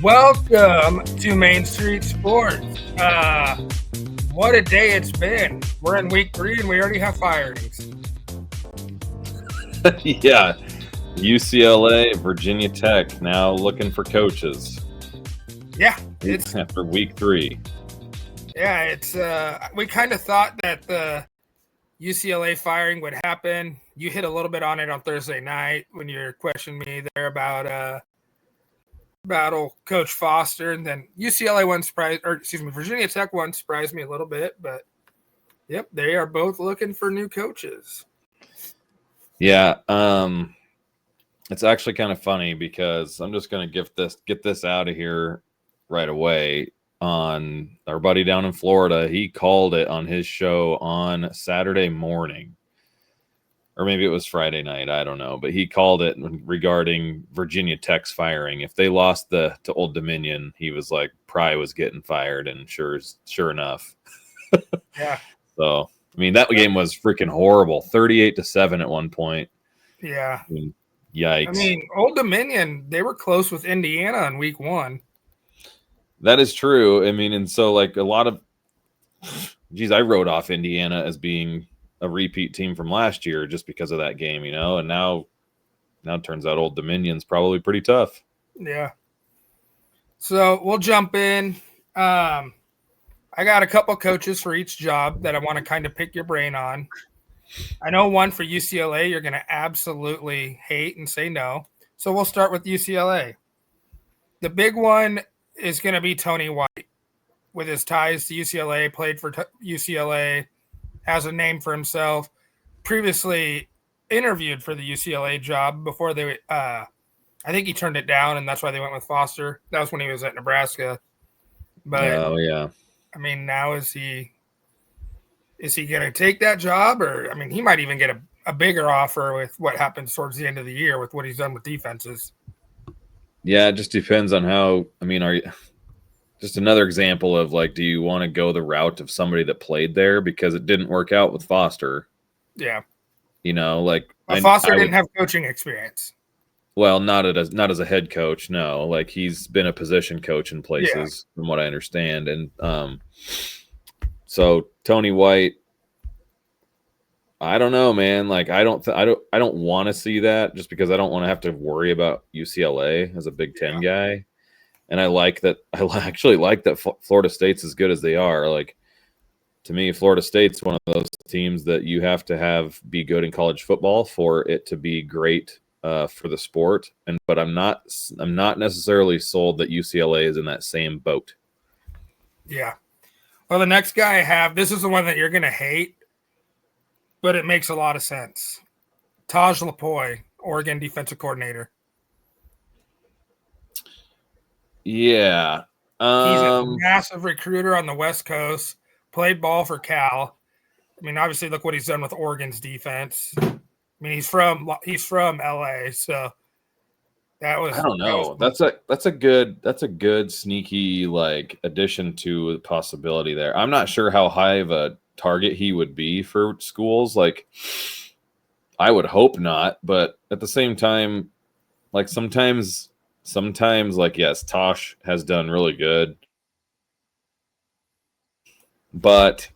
Welcome to Main Street Sports. What a day it's been. We're in week 3 and we already have firings. Yeah, UCLA, Virginia Tech now looking for coaches. Yeah, it's after week 3. Yeah, it's we kind of thought that the UCLA firing would happen. You hit a little bit on it on Thursday night when you questioned me there about old Coach Foster, and then Virginia Tech one surprised me a little bit, but yep, they are both looking for new coaches. Yeah, it's actually kind of funny because I'm just going to get this out of here right away. On our buddy down in Florida, he called it on his show on Saturday morning, or maybe it was Friday night, I don't know, but he called it regarding Virginia Tech's firing. If they lost to Old Dominion, he was like, Pry was getting fired, and sure enough. Yeah. So, I mean, that game was freaking horrible. 38-7 at one point. Yeah. I mean, yikes. I mean, Old Dominion, they were close with Indiana in week 1. That is true. I mean, and so like a lot of, I wrote off Indiana as being a repeat team from last year just because of that game, and now it turns out Old Dominion's probably pretty tough. Yeah. So we'll jump in. I got a couple coaches for each job that I want to kind of pick your brain on. I know one for UCLA you're going to absolutely hate and say no. So we'll start with UCLA. The big one is going to be Tony White. With his ties to UCLA, played for UCLA, has a name for himself, previously interviewed for the UCLA job before they I think he turned it down, and that's why they went with Foster. That was when he was at Nebraska. But oh yeah. I mean, now is he going to take that job? Or, I mean, he might even get a bigger offer with what happens towards the end of the year with what he's done with defenses. Yeah, it just depends on how, I mean, are you just another example of like, do you want to go the route of somebody that played there because it didn't work out with Foster? Yeah. Like Foster didn't have coaching experience. Well, not as a head coach, no. Like he's been a position coach in places, from what I understand, and so Tony White, I don't know, man. Like I don't want to see that just because I don't want to have to worry about UCLA as a Big Ten guy, and I actually like that Florida State's as good as they are. Like to me, Florida State's one of those teams that you have to be good in college football for it to be great for the sport. But I'm not necessarily sold that UCLA is in that same boat. Yeah. Well, the next guy I have, this is the one that you're going to hate, but it makes a lot of sense. Taj Lapoy, Oregon defensive coordinator. Yeah. He's a massive recruiter on the West Coast, played ball for Cal. I mean, obviously, look what he's done with Oregon's defense. I mean, he's from LA, so that was. I don't know. That's a good sneaky like addition to the possibility there. I'm not sure how high of a target he would be for schools. Like, I would hope not, but at the same time, like sometimes, like yes, Tosh has done really good, but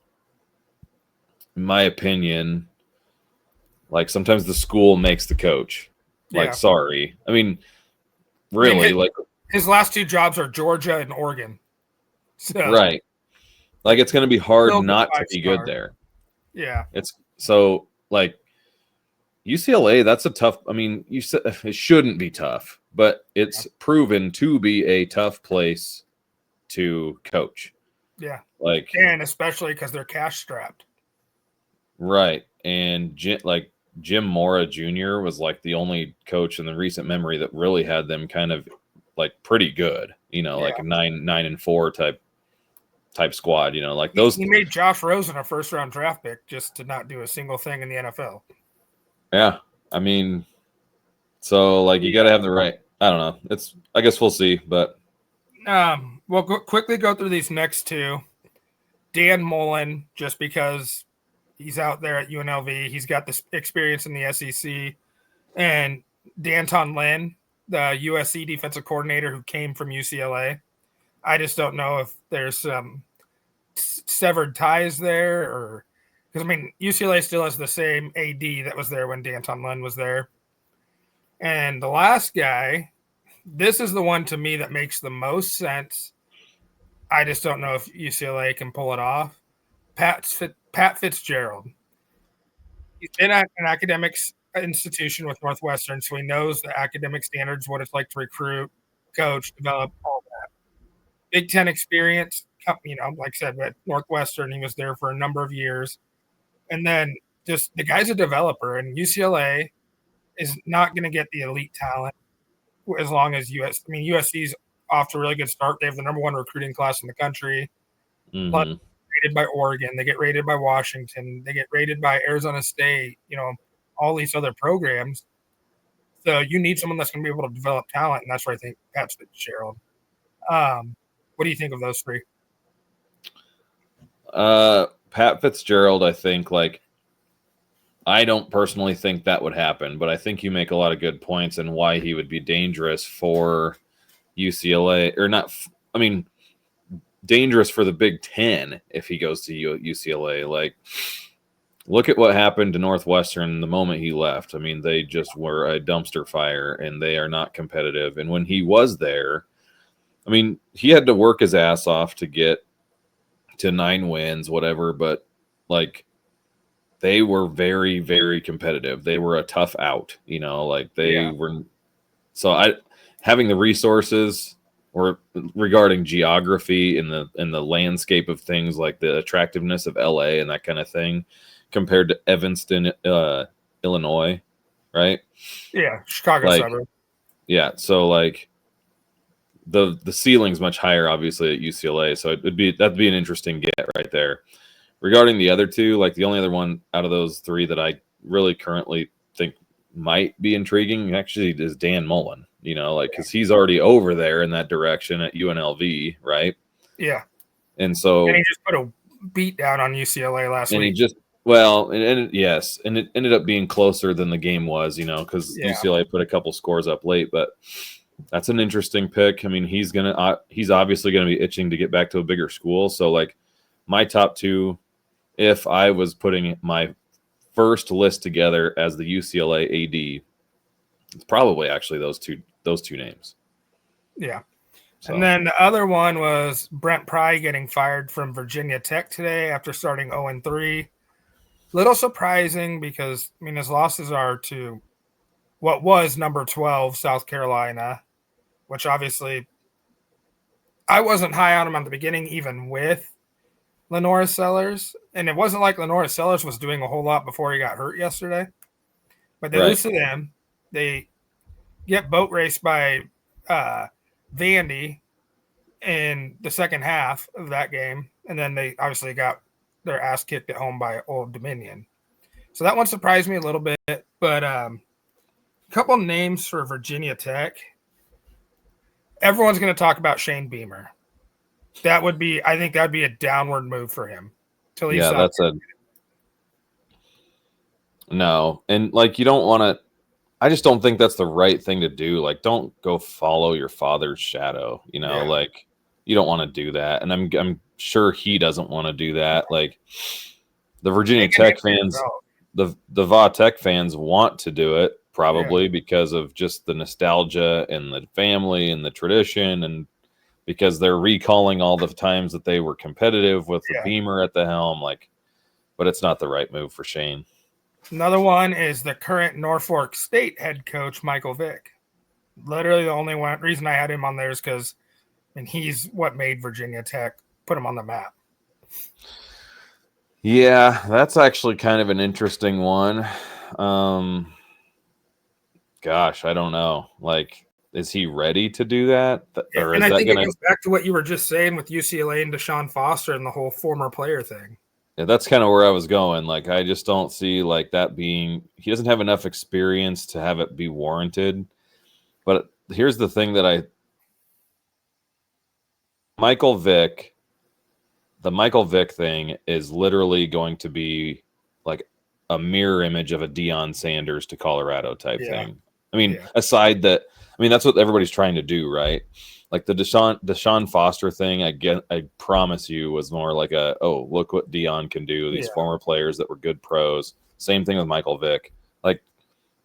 in my opinion, like sometimes the school makes the coach. Like, sorry. I mean, really, like his last 2 jobs are Georgia and Oregon. So, right. Like it's going to be hard not to be good there. Yeah. It's so like UCLA, that's a tough, I mean, you said it shouldn't be tough, but it's proven to be a tough place to coach. Yeah. Like, and especially because they're cash strapped. Right. And Jim Mora Jr. was like the only coach in the recent memory that really had them kind of like pretty good, like a 9-4 type squad, like those. He made Josh Rosen a first-round draft pick just to not do a single thing in the NFL. Yeah. I mean, so like you got to have the right, I don't know. I guess we'll see, but. We'll quickly go through these next 2. Dan Mullen, just because he's out there at UNLV. He's got this experience in the SEC. And D'Anton Lynn, the USC defensive coordinator who came from UCLA. I just don't know if there's some severed ties there, or because I mean UCLA still has the same AD that was there when Danton Lund was there. And the last guy, this is the one to me that makes the most sense. I just don't know if UCLA can pull it off. Pat Fitzgerald. He's been at an academics institution with Northwestern, so he knows the academic standards, what it's like to recruit, coach, develop, all that. Big Ten experience, like I said, at Northwestern, he was there for a number of years. And then just the guy's a developer, and UCLA is not going to get the elite talent as long as USC's off to a really good start. They have the number one recruiting class in the country. Mm-hmm. Rated by Oregon, they get rated by Washington, they get rated by Arizona State, all these other programs. So you need someone that's going to be able to develop talent, and that's where I think Pat Fitzgerald. What do you think of those three? Pat Fitzgerald, I think, I don't personally think that would happen, but I think you make a lot of good points and why he would be dangerous for UCLA, or not. I mean, dangerous for the Big Ten if he goes to UCLA. Look at what happened to Northwestern the moment he left. I mean, they just were a dumpster fire, and they are not competitive. And when he was there, I mean, he had to work his ass off to get to 9 wins, whatever, but they were very, very competitive. They were a tough out, were. So having the resources or regarding geography in the landscape of things, like the attractiveness of LA and that kind of thing, compared to Evanston, Illinois, right? Yeah, Chicago suburb. Yeah, so the ceiling's much higher, obviously, at UCLA. So that'd be an interesting get right there. Regarding the other two, the only other one out of those three that I really currently think might be intriguing actually is Dan Mullen, because he's already over there in that direction at UNLV, right? Yeah. And so he just put a beat down on UCLA last week. And he just, yes, and it ended up being closer than the game was, because UCLA put a couple scores up late, but that's an interesting pick. I mean, he's obviously going to be itching to get back to a bigger school. So my top two, if I was putting my first list together as the UCLA AD, it's probably actually those two names. Yeah. So. And then the other one was Brent Pry getting fired from Virginia Tech today after starting 0-3. Little surprising because, his losses are to what was number 12, South Carolina, which obviously I wasn't high on him at the beginning, even with Lenora Sellers. And it wasn't like Lenora Sellers was doing a whole lot before he got hurt yesterday. But they lose to them. They get boat raced by Vandy in the second half of that game. And then they obviously got their ass kicked at home by Old Dominion. So that one surprised me a little bit. But a couple names for Virginia Tech. Everyone's going to talk about Shane Beamer. I think that'd be a downward move for him. No. And you don't want to, I just don't think that's the right thing to do. Don't go follow your father's shadow, you don't want to do that. And I'm sure he doesn't want to do that. The Virginia Tech fans, the Va Tech fans want to do it probably because of just the nostalgia and the family and the tradition, and because they're recalling all the times that they were competitive with the Beamer at the helm. But it's not the right move for Shane. Another one is the current Norfolk State head coach, Michael Vick. Literally the only reason I had him on there is because he's what made Virginia Tech, put him on the map. Yeah, that's actually kind of an interesting one. Gosh, I don't know. Is he ready to do that? Or and I think it goes back to what you were just saying with UCLA and Deshaun Foster and the whole former player thing. Yeah, that's kind of where I was going. I just don't see that being. He doesn't have enough experience to have it be warranted. But here's the thing that Michael Vick, the Michael Vick thing is literally going to be a mirror image of a Deion Sanders to Colorado type thing. I mean, aside that, I mean, that's what everybody's trying to do, right? Like the Deshaun Foster thing, I promise you, was more like oh, look what Dion can do. These former players that were good pros. Same thing with Michael Vick. Like,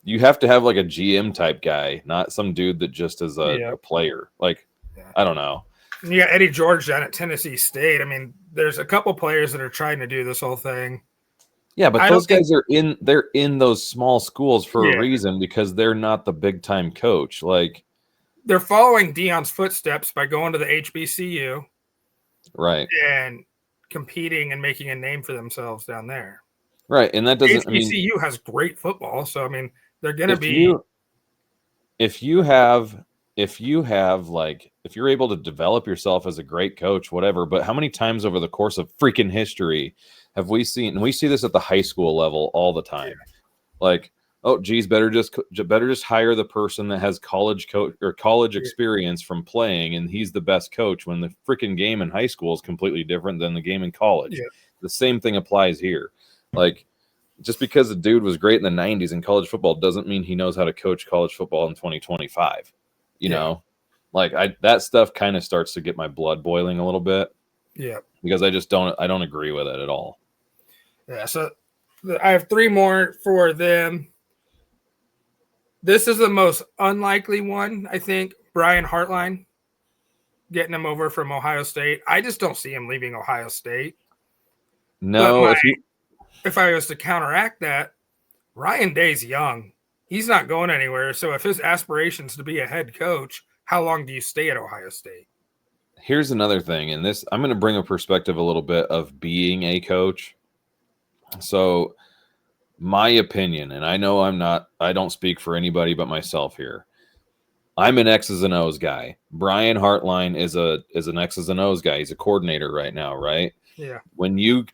you have to have like a GM type guy, not some dude that just is a player. Like, I don't know. Yeah, Eddie George down at Tennessee State. I mean, there's a couple players that are trying to do this whole thing. Yeah, but those guys they're in those small schools for a reason, because they're not the big time coach. Like, they're following Dion's footsteps by going to the HBCU, right, and competing and making a name for themselves down there. Right, and that doesn't. HBCU has great football, so I mean, they're going to be. If you have like, if you're able to develop yourself as a great coach, whatever. But how many times over the course of freaking history have we seen? And we see this at the high school level all the time. Like, oh, geez, better just hire the person that has college coach or college experience from playing, and he's the best coach. When the freaking game in high school is completely different than the game in college. The same thing applies here. Like, just because a dude was great in the 90s in college football doesn't mean he knows how to coach college football in 2025. You know, like, that stuff kind of starts to get my blood boiling a little bit. Yeah. Because I don't agree with it at all. Yeah. So I have three more for them. This is the most unlikely one, I think. Brian Hartline, getting him over from Ohio State. I just don't see him leaving Ohio State. No, if I was to counteract that, Ryan Day's young. He's not going anywhere. So if his aspirations to be a head coach, how long do you stay at Ohio State? Here's another thing, and this, I'm going to bring a perspective a little bit of being a coach. So my opinion, and I know I don't speak for anybody but myself here. I'm an X's and O's guy. Brian Hartline is an X's and O's guy. He's a coordinator right now, right? Yeah. When you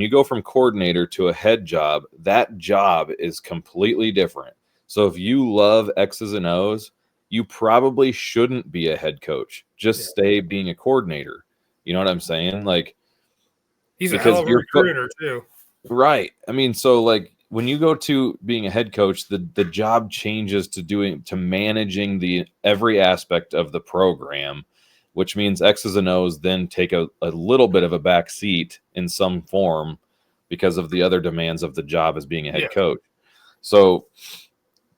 go from coordinator to a head job, that job is completely different. So if you love X's and O's, you probably shouldn't be a head coach. Just stay being a coordinator. You know what I'm saying? Like, he's a hell of a recruiter too. Right. I mean, so like, when you go to being a head coach, the job changes to managing every aspect of the program, which means X's and O's then take a little bit of a back seat in some form because of the other demands of the job as being a head coach. So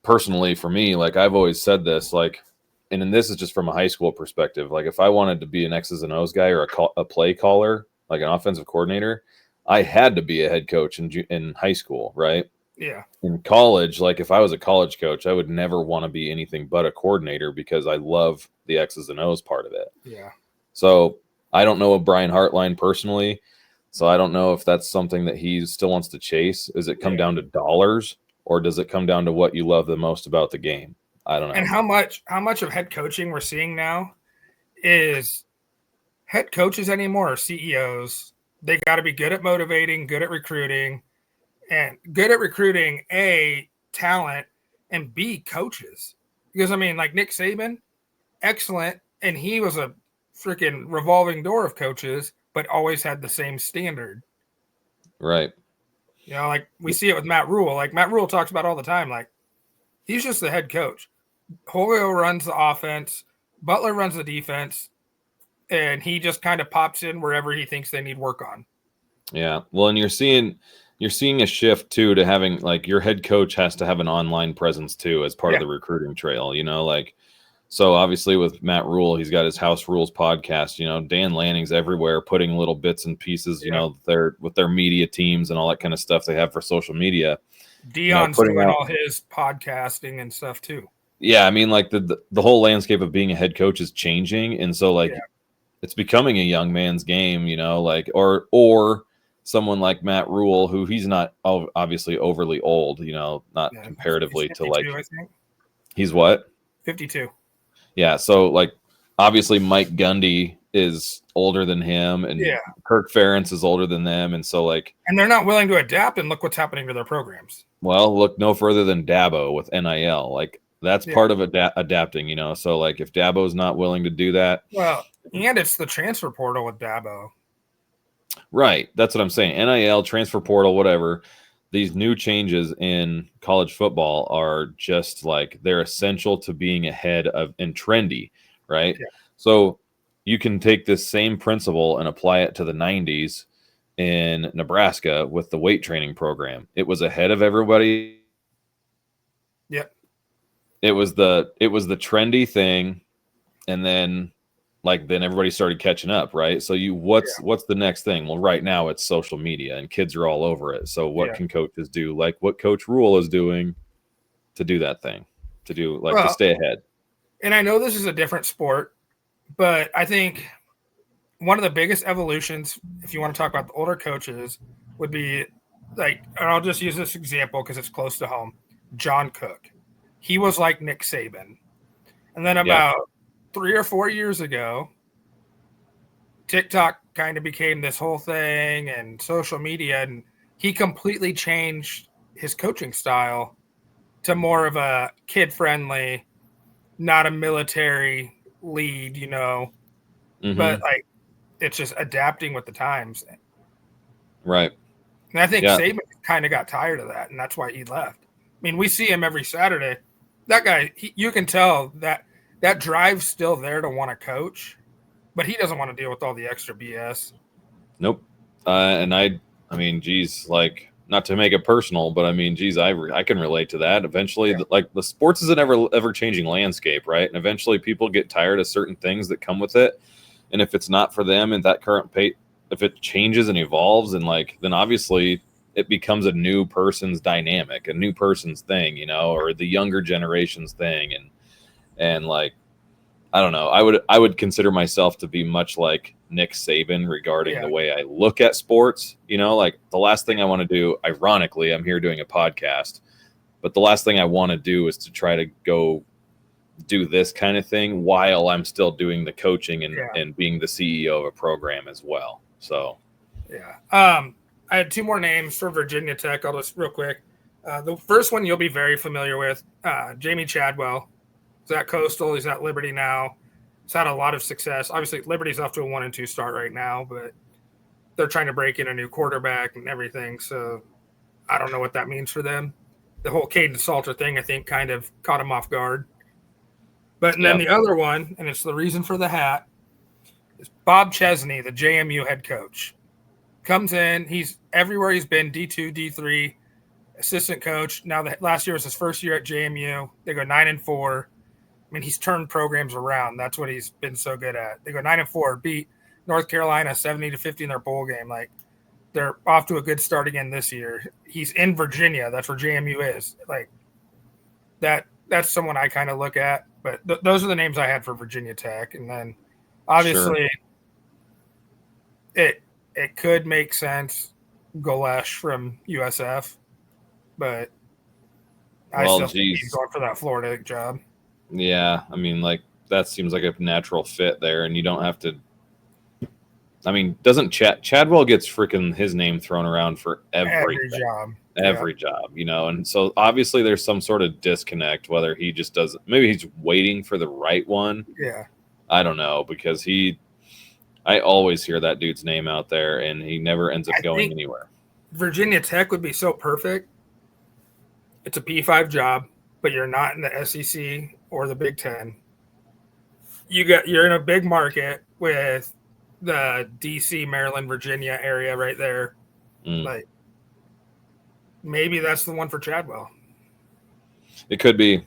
personally, for me, like, I've always said this, like, and this is just from a high school perspective, like, if I wanted to be an X's and O's guy or a play caller, like an offensive coordinator, I had to be a head coach in high school, right? Yeah. In college, like, if I was a college coach, I would never want to be anything but a coordinator because I love the X's and O's part of it. Yeah. So I don't know Brian Hartline personally, so I don't know if that's something that he still wants to chase. Does it come down to dollars, or does it come down to what you love the most about the game? I don't know. And how much of head coaching we're seeing now is head coaches anymore are CEOs. They got to be good at motivating, good at recruiting, and good at recruiting A, talent, and B, coaches. Because, I mean, like Nick Saban, excellent, and he was a freaking revolving door of coaches, but always had the same standard. Right. You know, like we see it with Matt Rule. Like Matt Rule talks about all the time, like, he's just the head coach. Julio runs the offense, Butler runs the defense, and he just kind of pops in wherever he thinks they need work on. Yeah. Well, and you're seeing a shift too to having, like, your head coach has to have an online presence too as part of the recruiting trail, you know, like, so obviously with Matt Rule, he's got his House Rules podcast, you know, Dan Lanning's everywhere putting little bits and pieces, you know, with their media teams and all that kind of stuff they have for social media. Dion's doing all his podcasting and stuff too. Yeah. I mean, like, the whole landscape of being a head coach is changing. And so, like, it's becoming a young man's game, you know, like, or someone like Matt Rule, who he's not obviously overly old, you know, not comparatively to, like, I think. He's what? 52. Yeah. So, like, obviously Mike Gundy is older than him, and Kirk Ferentz is older than them. And so, like, and they're not willing to adapt, and look what's happening to their programs. Well, look no further than Dabo with NIL. Like, that's part of adapting, you know? So, like, if Dabo's not willing to do that. Well, and it's the transfer portal with Dabo. Right. That's what I'm saying. NIL, transfer portal, whatever. these new changes in college football are just like they're essential to being ahead of and trendy, right? Yeah. So you can take this same principle and apply it to the 90s in Nebraska with the weight training program. It was ahead of everybody. Yep. It was the trendy thing, and then then everybody started catching up, right? So what's the next thing? Well, right now it's social media and kids are all over it. So what Yeah. can coaches do? Like what Coach Rule is doing to do that thing, to do to Well, stay ahead. and I know this is a different sport, but I think one of the biggest evolutions, if you want to talk about the older coaches, would be and I'll just use this example because it's close to home. John Cook. He was like Nick Saban. And then Yeah. about 3 or 4 years ago, TikTok kind of became this whole thing and social media, and he completely changed his coaching style to more of a kid friendly, not a military lead, but Mm-hmm. it's just adapting with the times. Right. And I think Yeah. Saban kind of got tired of that, and that's why he left. I mean, we see him every Saturday. That guy, you can tell that drive's still there to want to coach, but he doesn't want to deal with all the extra BS. Nope. And I mean, geez, not to make it personal, but I mean, geez, I can relate to that. Eventually, Yeah. the sports is an ever changing landscape, right? And eventually, people get tired of certain things that come with it. And if it's not for them in that current pace, if it changes and evolves, and then obviously it becomes a new person's dynamic, a new person's thing, or the younger generation's thing, and I don't know. I would consider myself to be much like Nick Saban regarding Yeah. the way I look at sports. The last thing I want to do, ironically, I'm here doing a podcast, but the last thing I want to do is to try to go do this kind of thing while I'm still doing the coaching and being the CEO of a program as well. So, yeah. I had 2 more names for Virginia Tech. I'll just real quick. The first one you'll be very familiar with, Jamie Chadwell. He's at Coastal. He's at Liberty now. He's had a lot of success. Obviously, Liberty's off to a 1-2 start right now, but they're trying to break in a new quarterback and everything. So I don't know what that means for them. The whole Caden Salter thing, I think, kind of caught him off guard. But and then the other one, and it's the reason for the hat, is Bob Chesney, the JMU head coach. Comes in, he's everywhere he's been, D2, D3, assistant coach. Now, last year was his first year at JMU. They go 9-4. I mean, he's turned programs around. That's what he's been so good at. They go 9-4, beat North Carolina 70-50 in their bowl game. They're off to a good start again this year. He's in Virginia. That's where JMU is. That's someone I kind of look at. But those are the names I had for Virginia Tech. And then obviously it could make sense, Golesh from USF, but I still think he's going for that Florida job. Yeah, I mean, that seems like a natural fit there, and you don't have to. I mean, doesn't Chadwell gets freaking his name thrown around for every job, and so obviously there's some sort of disconnect. Whether he just doesn't, maybe he's waiting for the right one. Yeah, I don't know, because I always hear that dude's name out there, and he never ends up going anywhere. Virginia Tech would be so perfect. It's a P5 job, but you're not in the SEC or the Big Ten. You're in a big market with the DC, Maryland, Virginia area right there. Maybe that's the one for Chadwell. It could be,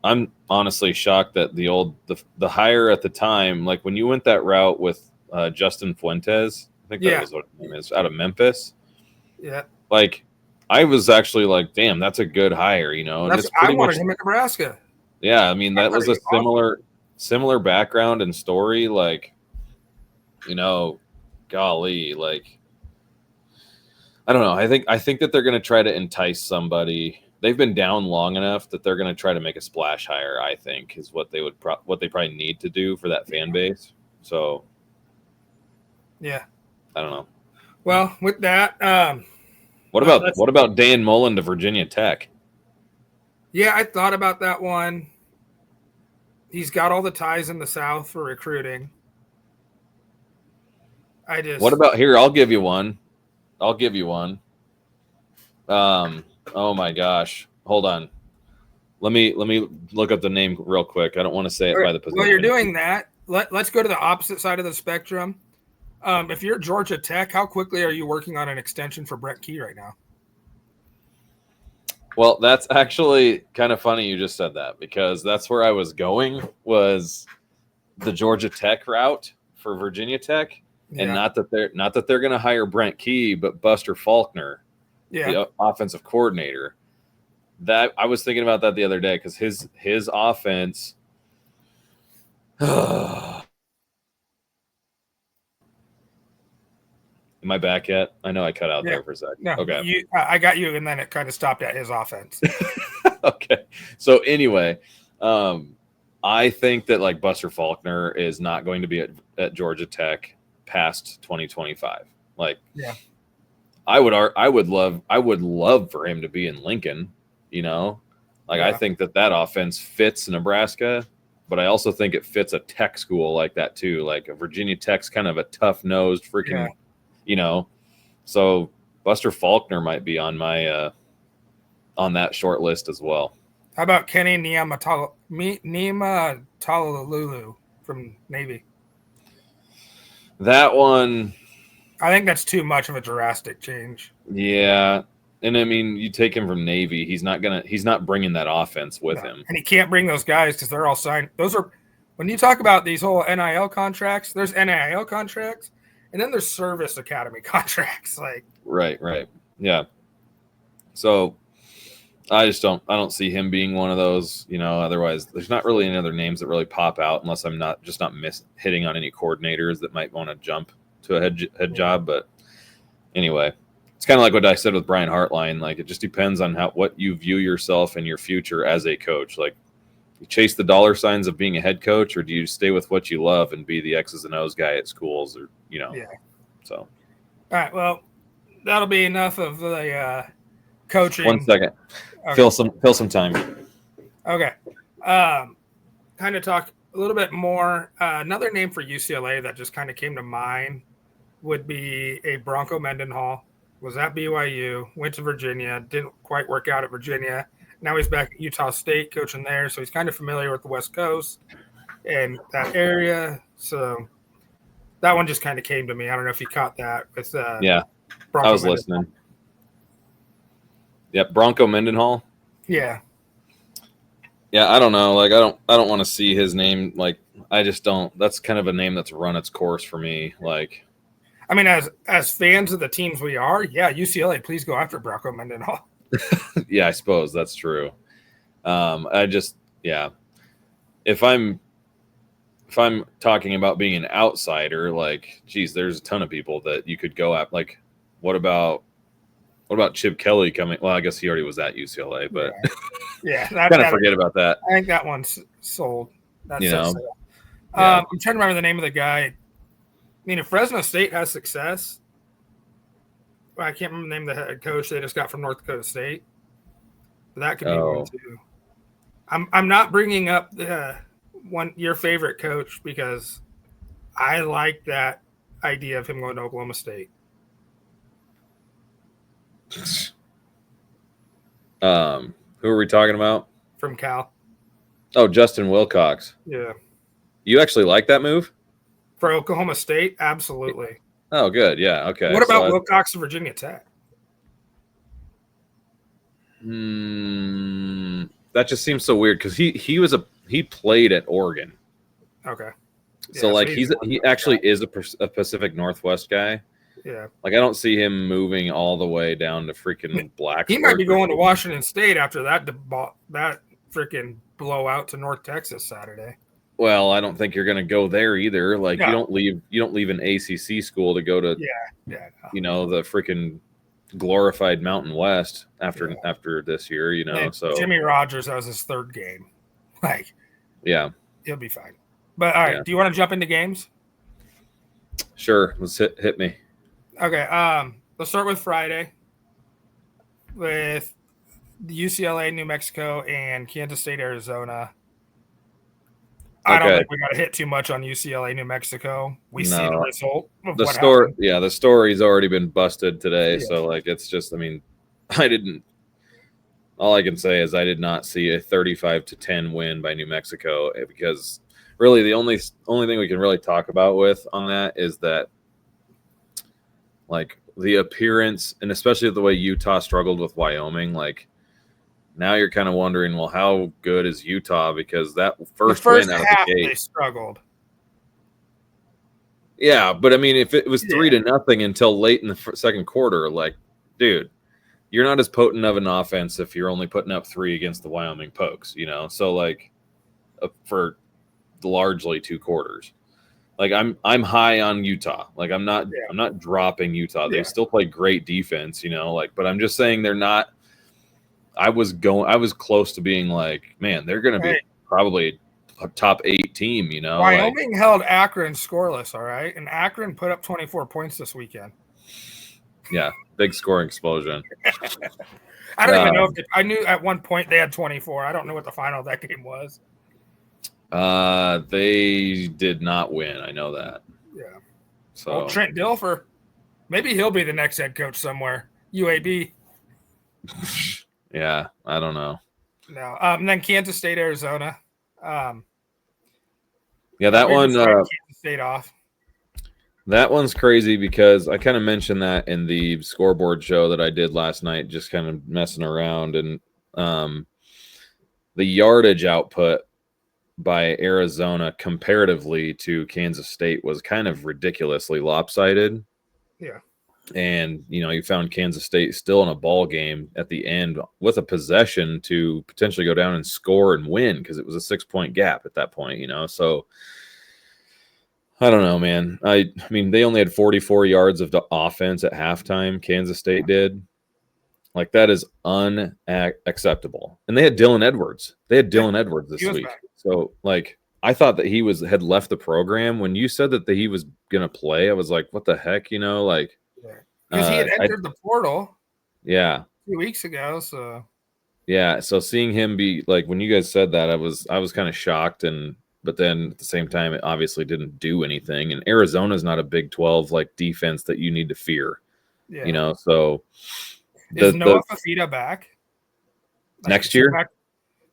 I'm honestly shocked that the hire at the time, when you went that route with Justin Fuentes, I think that was what his name is, out of Memphis. Yeah. I was actually damn, that's a good hire, and it's pretty I wanted him at Nebraska. Yeah, I mean, that was a similar background and story, golly, I don't know. I think that they're going to try to entice somebody. They've been down long enough that they're going to try to make a splash hire, I think, is what they probably need to do for that fan base. So, yeah, I don't know. Well, with that, what about Dan Mullen to Virginia Tech? Yeah, I thought about that one. He's got all the ties in the South for recruiting. What about here? I'll give you one. Oh my gosh. Hold on. Let me look up the name real quick. I don't want to say it by the position. Well, you're doing that. Let's go to the opposite side of the spectrum. If you're Georgia Tech, how quickly are you working on an extension for Brent Key right now? Well, that's actually kind of funny you just said that, because that's where I was going, was the Georgia Tech route for Virginia Tech. Yeah. And not that they're going to hire Brent Key, but Buster Faulkner, the offensive coordinator. That I was thinking about that the other day, because his offense. Am I back yet? I know I cut out there for a second. No, okay. I got you, and then it kind of stopped at his offense. Okay. So anyway, I think that like Buster Faulkner is not going to be at Georgia Tech past 2025. Like, yeah, I would love for him to be in Lincoln. You know, like I think that offense fits Nebraska, but I also think it fits a Tech school like that too. Like a Virginia Tech's kind of a tough-nosed freaking. Yeah. You know, so Buster Faulkner might be on my on that short list as well. How about Kenny Niumatalulu from Navy? That one, I think that's too much of a drastic change. Yeah, and I mean, you take him from Navy, he's not bringing that offense with him, and he can't bring those guys because they're all signed. Those are when you talk about these whole NIL contracts. There's NIL contracts. And then there's service academy contracts, like right, yeah. So I don't see him being one of those, you know. Otherwise, there's not really any other names that really pop out, unless I'm not hitting on any coordinators that might want to jump to a head job. But anyway, it's kind of like what I said with Brian Hartline. Like, it just depends on what you view yourself and your future as a coach. Like, you chase the dollar signs of being a head coach, or do you stay with what you love and be the X's and O's guy at schools, or, you know? Yeah. So. All right. Well, that'll be enough of the coaching. 1 second. Okay. Fill some time. Okay. Kind of talk a little bit more. Another name for UCLA that just kind of came to mind would be a Bronco Mendenhall. Was at BYU, went to Virginia, didn't quite work out at Virginia. Now he's back at Utah State coaching there, so he's kind of familiar with the West Coast and that area. So that one just kind of came to me. I don't know if you caught that. With yeah, Bronco I was listening. Yep, Bronco Mendenhall. Yeah. Yeah, I don't know. Like, I don't want to see his name. Like, I just don't. That's kind of a name that's run its course for me. Like, I mean, as fans of the teams we are, yeah, UCLA, please go after Bronco Mendenhall. Yeah, I suppose that's true. If I'm talking about being an outsider, like, geez, there's a ton of people that you could go at. Like, what about Chip Kelly coming? Well, I guess he already was at UCLA, but yeah, kind of forget about that. I think that one's sold. That's yeah. I'm trying to remember the name of the guy. I mean, if Fresno State has success, I can't remember the name of the head coach they just got from North Dakota State. But that could be one too. I'm not bringing up your favorite coach because I like that idea of him going to Oklahoma State. Who are we talking about? From Cal. Oh, Justin Wilcox. Yeah. You actually like that move? For Oklahoma State? Absolutely. Oh, good. Yeah. Okay. What about Wilcox to Virginia Tech? That just seems so weird because he played at Oregon. Okay. Yeah, so like he actually is a Pacific Northwest guy. Yeah. Like, I don't see him moving all the way down to freaking Blacksburg. He might be going to Washington State after that freaking blowout to North Texas Saturday. Well, I don't think you're going to go there either. Like, you don't leave an ACC school to go to you know, the freaking glorified Mountain West after this year, you know. And so Jimmy Rogers, that was his third game. Like, yeah, he'll be fine. But all right, do you want to jump into games? Sure, let's hit me. Okay, let's start with Friday with the UCLA, New Mexico, and Kansas State, Arizona. I don't think we got to hit too much on UCLA, New Mexico. We see the result of the story. Yeah, the story's already been busted today. Yeah. So, like, it's just, I mean, I didn't. All I can say is I did not see a 35-10 win by New Mexico, because really the only thing we can really talk about with on that is that, like, the appearance, and especially the way Utah struggled with Wyoming, like, now you're kind of wondering, well, how good is Utah? Because that first win out of the half gate, they struggled. Yeah, but I mean, if it was 3-0 until late in the second quarter, like, dude, you're not as potent of an offense if you're only putting up 3 against the Wyoming Pokes, you know. So, like, for largely 2 quarters, like, I'm high on Utah. Like, I'm not dropping Utah. They still play great defense, you know. Like, but I'm just saying they're not. I was close to being like, man, they're going to be probably a top 8 team, you know. Wyoming held Akron scoreless, all right, and Akron put up 24 points this weekend. Yeah, big scoring explosion. I don't even know if I knew at one point they had 24. I don't know what the final of that game was. They did not win. I know that. Yeah. So well, Trent Dilfer, maybe he'll be the next head coach somewhere. UAB. Yeah, I don't know. No. And then Kansas State, Arizona. Yeah, that one. Kansas State off. That one's crazy because I kind of mentioned that in the scoreboard show that I did last night, just kind of messing around, and the yardage output by Arizona comparatively to Kansas State was kind of ridiculously lopsided. Yeah. And, you know, you found Kansas State still in a ball game at the end with a possession to potentially go down and score and win, because it was a 6-point gap at that point, you know. So I don't know, man. I mean, they only had 44 yards of offense at halftime. Kansas State did. Like, that is unacceptable. And they had Dylan Edwards. They had Dylan Edwards this week. Back. So, like, I thought that he had left the program. When you said that he was going to play, I was like, what the heck, you know? Like, because he had entered the portal. Yeah. A few weeks ago. So, yeah. So seeing him be like, when you guys said that, I was kind of shocked, but then at the same time, it obviously didn't do anything. And Arizona's not a Big 12 like defense that you need to fear. Yeah. You know, so is Noah Fafita back next year?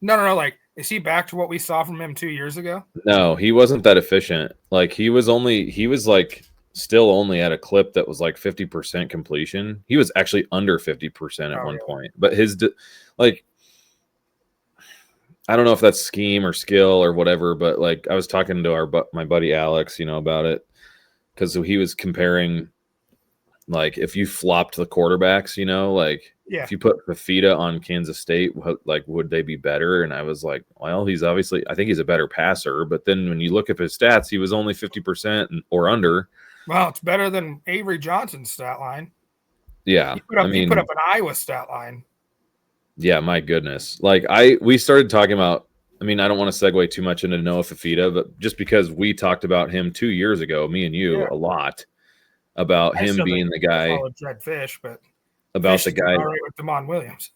No. Like, is he back to what we saw from him 2 years ago? No, he wasn't that efficient. Like, he was like still only at a clip that was like 50% completion. He was actually under 50% at one point. But his like, I don't know if that's scheme or skill or whatever, but like, I was talking to my buddy Alex, you know, about it, because he was comparing, like, if you flopped the quarterbacks, you know, like, if you put Fafita on Kansas State, like, would they be better? And I was like, well, I think he's a better passer. But then when you look at his stats, he was only 50% or under. Well, it's better than Avery Johnson's stat line. Yeah. He put up an Iowa stat line. Yeah, my goodness. Like, we started talking about, I mean, I don't want to segue too much into Noah Fafita, but just because we talked about him 2 years ago, me and you, a lot, about him being the guy. Dread Fish, but about the guy all right with Damon Williams.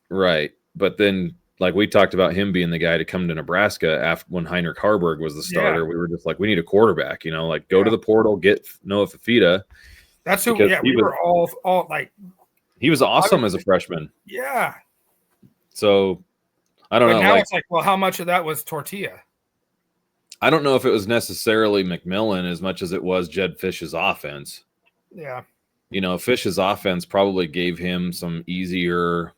Right. But then, like, we talked about him being the guy to come to Nebraska when Heinrich Harburg was the starter. Yeah. We were just like, we need a quarterback, you know, like, go to the portal, get Noah Fafita. That's who, we were all like. He was awesome as a freshman. Yeah. So, I don't know. Now it's like, well, how much of that was Tortilla? I don't know if it was necessarily McMillan as much as it was Jed Fish's offense. Yeah. You know, Fish's offense probably gave him some easier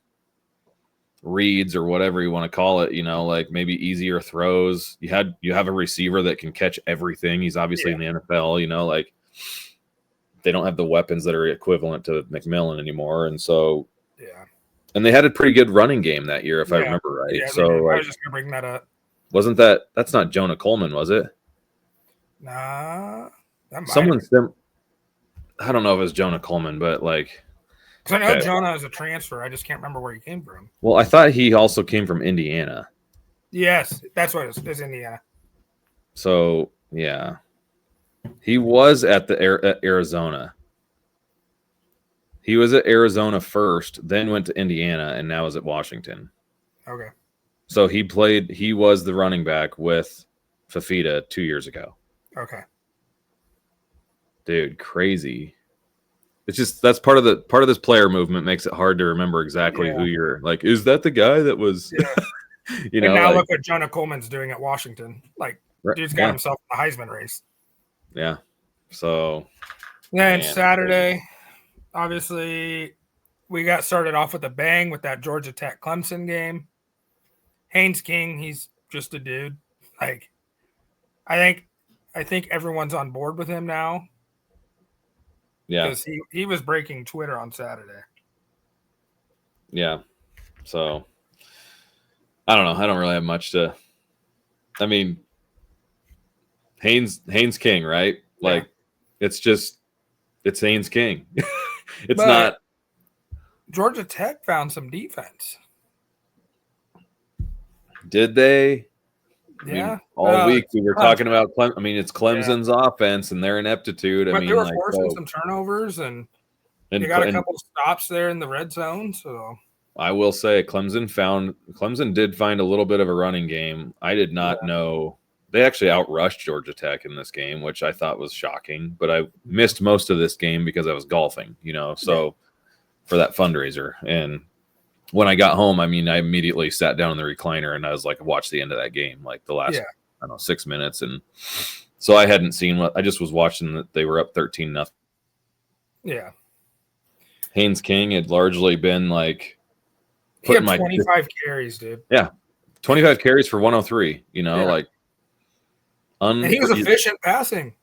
reads or whatever you want to call it, you know, like maybe easier throws. You have a receiver that can catch everything. He's obviously in the NFL, you know, like, they don't have the weapons that are equivalent to McMillan anymore. And so, and they had a pretty good running game that year, if I remember right. Yeah, so I was just going to bring that up. That's not Jonah Coleman, was it? Nah. I don't know if it was Jonah Coleman, but like. Because I know Jonah is a transfer. I just can't remember where he came from. Well, I thought he also came from Indiana. Yes, that's what it is, Indiana. So, yeah. He was at Arizona. He was at Arizona first, then went to Indiana, and now is at Washington. Okay. So he was the running back with Fafita 2 years ago. Okay. Dude, crazy. it's just that's part of this player movement makes it hard to remember exactly who you're like. Is that the guy that was? Yeah. You know, and now like, look what Jonah Coleman's doing at Washington. Like, dude's got himself in the Heisman race. Yeah. So then Saturday, obviously, we got started off with a bang with that Georgia Tech Clemson game. Haynes King, he's just a dude. Like, I think everyone's on board with him now. Yeah. Because he was breaking Twitter on Saturday. Yeah. So I don't know. I don't really have much to. I mean, Haynes King, right? Like, it's Haynes King. It's but not. Georgia Tech found some defense. Did they? Yeah. I mean, all week we were talking about I mean, it's Clemson's offense and their ineptitude. But they were forcing some turnovers and they got a couple stops there in the red zone. So I will say Clemson did find a little bit of a running game. I did not know they actually outrushed Georgia Tech in this game, which I thought was shocking. But I missed most of this game because I was golfing, so for that fundraiser. And when I got home, I mean, I immediately sat down in the recliner and I was like, watch the end of that game, like the last, 6 minutes. And so I hadn't seen I just was watching that they were up 13-0. Yeah. Haynes King had largely been like, he had 25 carries, dude. Yeah. 25 carries for 103, like. And he was efficient passing.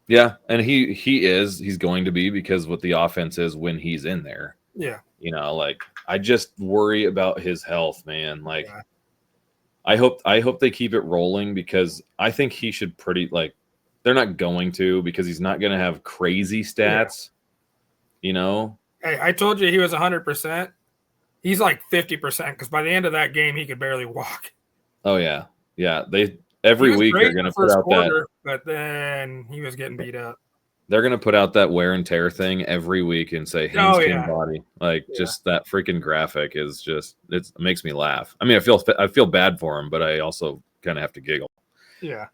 Yeah. And he's going to be because what the offense is when he's in there. Yeah. Like I just worry about his health, man. Like I hope they keep it rolling because I think he should they're not going to because he's not going to have crazy stats, Hey, I told you he was 100%. He's like 50% because by the end of that game, he could barely walk. Oh, yeah. Yeah. Every week they're going to put out that. But then he was getting beat up. They're going to put out that wear and tear thing every week and say Haynes King body. Like just that freaking graphic is just it makes me laugh. I mean, I feel bad for him, but I also kind of have to giggle. Yeah.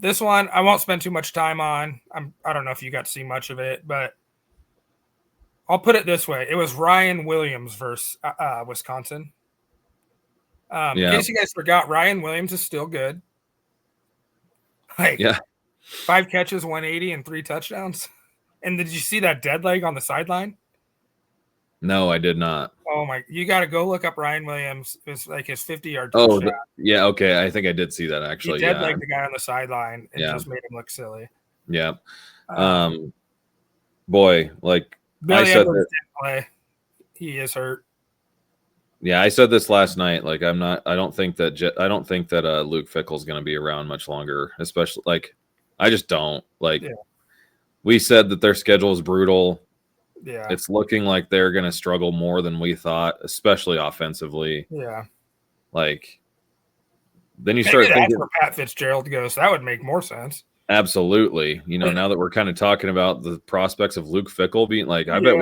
This one I won't spend too much time on. I don't know if you got to see much of it, but I'll put it this way. It was Ryan Williams versus Wisconsin. In case you guys forgot, Ryan Williams is still good. 5 catches, 180, and 3 touchdowns. And did you see that dead leg on the sideline? No, I did not. Oh, my. You got to go look up Ryan Williams. It was like his 50-yard touchdown. Yeah, okay. I think I did see that, actually. He dead legged the guy on the sideline and just made him look silly. Yeah. Boy, like Billy Edwards didn't play. He is hurt. Yeah, I said this last night. Like, I don't think that Luke Fickell's going to be around much longer. Especially, like, I just don't. Like, we said that their schedule is brutal. Yeah, it's looking like they're going to struggle more than we thought, especially offensively. Yeah, like then you start thinking that's where Pat Fitzgerald goes. That would make more sense. Absolutely. Now that we're kind of talking about the prospects of Luke Fickell being like, I bet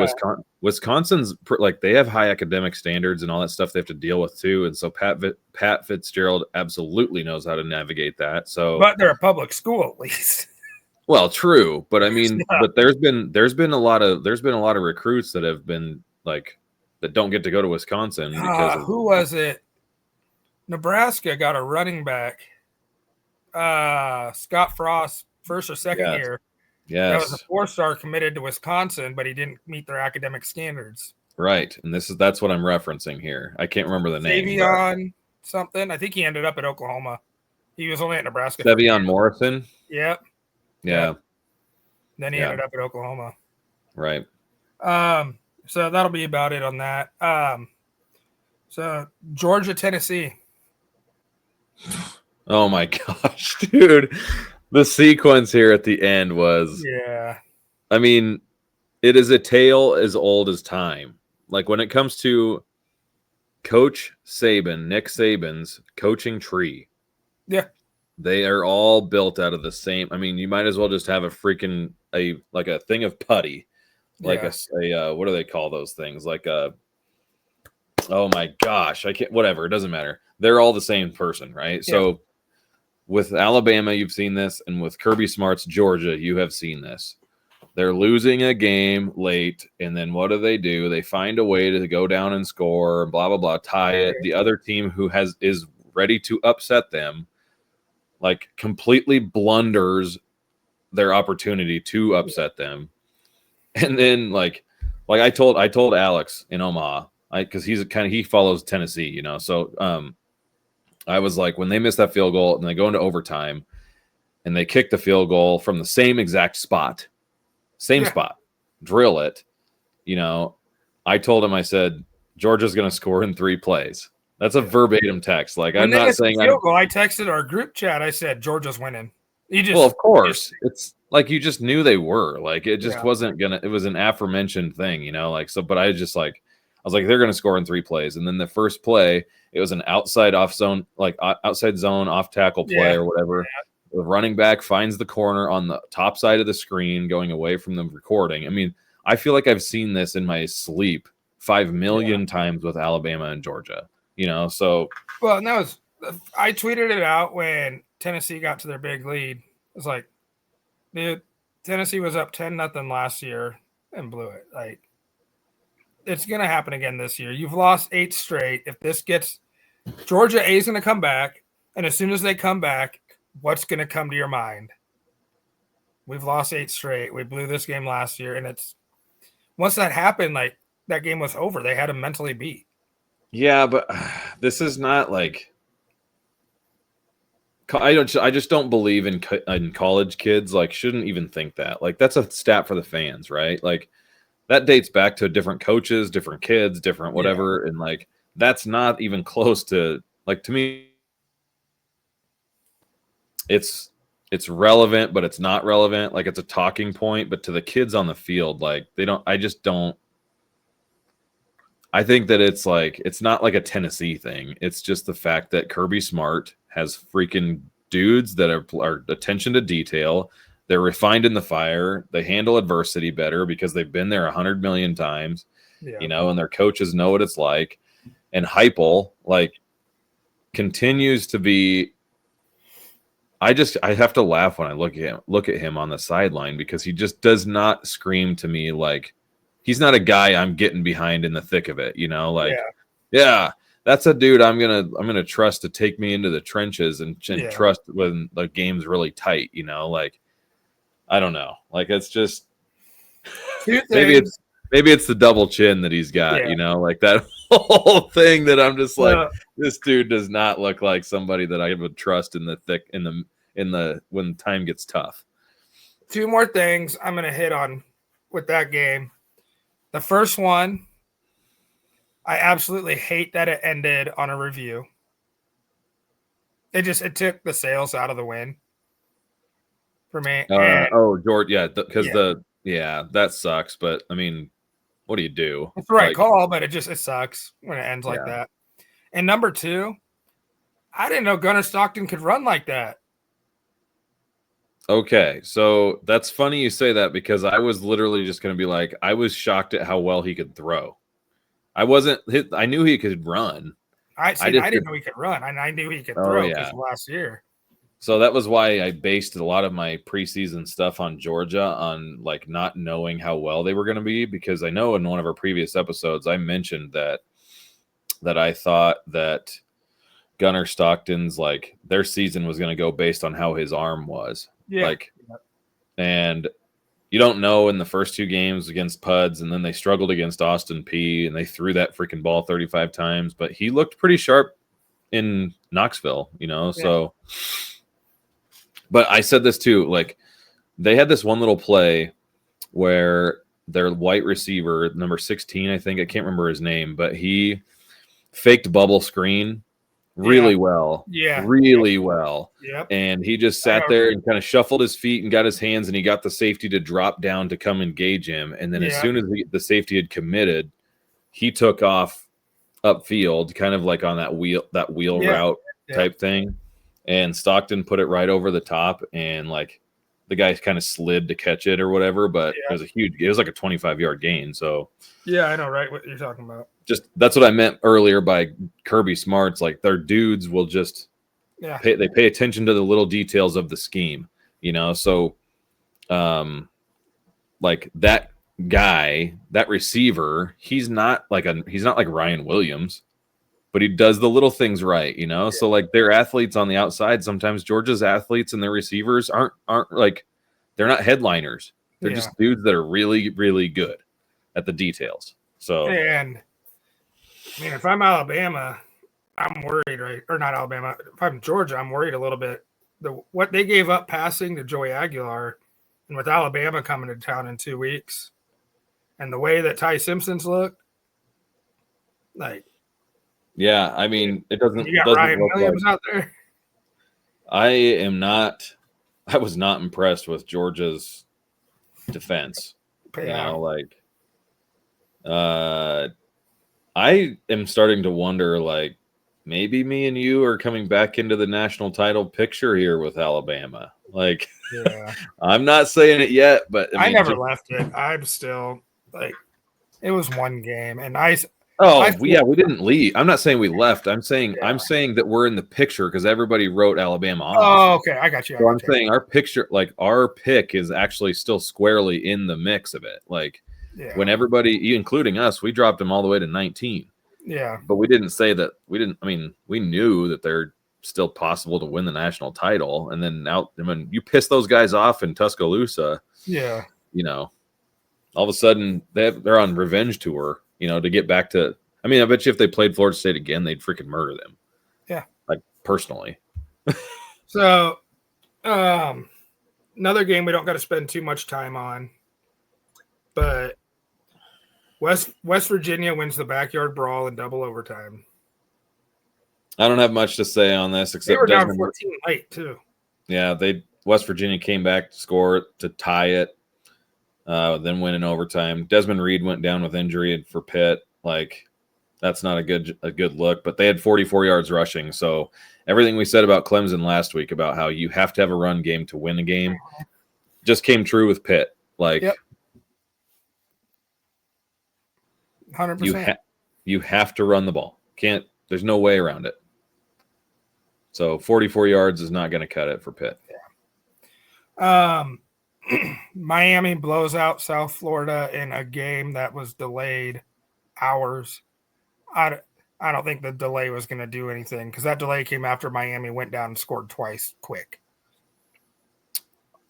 Wisconsin's like they have high academic standards and all that stuff they have to deal with too. And so Pat Fitzgerald absolutely knows how to navigate that. So, but they're a public school at least. Well, true, but I mean, but there's been a lot of recruits that have been like that don't get to go to Wisconsin because who was it? Nebraska got a running back. Scott Frost, first or second year. Yes. That was a 4-star committed to Wisconsin, but he didn't meet their academic standards. Right. And that's what I'm referencing here. I can't remember the name. Savion something. I think he ended up at Oklahoma. He was only at Nebraska. Savion Morrison? Yep. Yeah. Then he ended up at Oklahoma. Right. So that'll be about it on that. So Georgia, Tennessee. Oh my gosh, dude. The sequence here at the end was I mean, it is a tale as old as time. Like when it comes to Coach Saban, Nick Saban's coaching tree. Yeah. They are all built out of the same. I mean, you might as well just have a freaking a thing of putty. Like a what do they call those things? Like oh my gosh, I can't whatever, it doesn't matter. They're all the same person, right? Yeah. So with Alabama, you've seen this, and with Kirby Smart's Georgia, you have seen this. They're losing a game late, and then what do? They find a way to go down and score, blah blah blah, tie it. The other team who is ready to upset them, like completely blunders their opportunity to upset them, and then like I told Alex in Omaha, because he follows Tennessee, so I was like, when they miss that field goal and they go into overtime, and they kick the field goal from the same exact spot. Spot, drill it. I told him, I said, Georgia's going to score in 3 plays. That's a verbatim text. Like, I'm not saying field goal, I texted our group chat. I said, Georgia's winning. Well, of course. It's like you just knew they were. Like, it just wasn't going to – it was an aforementioned thing, like so. But I was like, they're going to score in 3 plays. And then the first play, it was an outside zone off tackle play or whatever. Yeah. The running back finds the corner on the top side of the screen going away from the recording. I mean, I feel like I've seen this in my sleep 5 million times with Alabama and Georgia, so. Well, and that was – I tweeted it out when Tennessee got to their big lead. It was like, dude, Tennessee was up 10-0 last year and blew it. Like, it's going to happen again this year. You've lost 8 straight. If this gets – Georgia A is going to come back, and as soon as they come back, what's going to come to your mind? We've lost 8 straight. We blew this game last year, and it's once that happened, like that game was over. They had them mentally beat. Yeah, but this is not like I just don't believe in college kids. Like, shouldn't even think that. Like, that's a stat for the fans, right? Like, that dates back to different coaches, different kids, different whatever, and like that's not even close to like to me. It's relevant, but it's not relevant. Like, it's a talking point, but to the kids on the field, like I think that it's not like a Tennessee thing. It's just the fact that Kirby Smart has freaking dudes that are attention to detail. They're refined in the fire. They handle adversity better because they've been there 100 million times, and their coaches know what it's like. And Heupel, like, continues to be, I have to laugh when I look at him on the sideline, because he just does not scream to me like he's not a guy I'm getting behind in the thick of it, yeah, that's a dude I'm gonna trust to take me into the trenches and trust when the game's really tight, like I don't know, like it's just maybe it's the double chin that he's got, like that whole thing that I'm just like, this dude does not look like somebody that I would trust in the thick in the when time gets tough. 2 more things I'm gonna hit on with that game. The first one, I absolutely hate that it ended on a review. It took the sales out of the win for me. George, because that sucks. But I mean, what do you do? It's the right call, but it sucks when it ends like that. And number 2, I didn't know Gunnar Stockton could run like that. Okay, so that's funny you say that, because I was literally just going to be like, I was shocked at how well he could throw. I knew he could run. I didn't know he could run. I knew he could throw because last year. So that was why I based a lot of my preseason stuff on Georgia, on like not knowing how well they were going to be, because I know in one of our previous episodes I mentioned that I thought that Gunnar Stockton's, like, their season was going to go based on how his arm was. And you don't know in the first 2 games against Puds, and then they struggled against Austin Peay, and they threw that freaking ball 35 times, but he looked pretty sharp in Knoxville, so. But I said this too, like, they had this one little play where their white receiver, number 16, I think, I can't remember his name, but he faked bubble screen really well. Really well. Yep. And he just sat there and kind of shuffled his feet and got his hands, and he got the safety to drop down to come engage him. And then as soon as the safety had committed, he took off upfield, kind of like on that wheel route type thing. And Stockton put it right over the top, and like the guy kind of slid to catch it or whatever, but it was like a 25-yard gain. So I know, right, what you're talking about. Just that's what I meant earlier by Kirby Smart's, like, their dudes will just pay attention to the little details of the scheme, so like that guy, that receiver, he's not like Ryan Williams, but he does the little things right, you know? So like they're athletes on the outside. Sometimes Georgia's athletes and their receivers aren't like, they're not headliners. They're just dudes that are really, really good at the details. So, and I mean, if I'm Alabama, I'm worried, right? Or not Alabama. If I'm Georgia, I'm worried a little bit. What they gave up passing to Joey Aguilar, and with Alabama coming to town in 2 weeks, and the way that Ty Simpson's look, like, yeah, I mean, it doesn't. You got Ryan Williams out there. I was not impressed with Georgia's defense. You know, like, I am starting to wonder, like, maybe me and you are coming back into the national title picture here with Alabama. Like, I'm not saying it yet, but I never left it. I'm still like, it was one game, and we didn't leave. I'm not saying we left. I'm saying that we're in the picture because everybody wrote Alabama off. Oh, okay, I got you. So I'm saying our picture, like our pick, is actually still squarely in the mix of it. Like when everybody, including us, we dropped them all the way to 19. Yeah, but we didn't say that. We didn't. I mean, we knew that they're still possible to win the national title, and then when you piss those guys off in Tuscaloosa, you know, all of a sudden they're on revenge tour. You know, to get back to. I mean, I bet you if they played Florida State again, they'd freaking murder them. Yeah, like personally. So, another game we don't got to spend too much time on, but West Virginia wins the backyard brawl in double overtime. I don't have much to say on this except they were down 14 late too. Yeah, West Virginia came back to score to tie it. Then win in overtime. Desmond Reed went down with injury for Pitt. Like, that's not a good look. But they had 44 yards rushing. So everything we said about Clemson last week about how you have to have a run game to win a game just came true with Pitt. Like, 100%. You have to run the ball. There's no way around it. So 44 yards is not going to cut it for Pitt. Yeah. Miami blows out South Florida in a game that was delayed hours. I don't think the delay was going to do anything because that delay came after Miami went down and scored twice quick.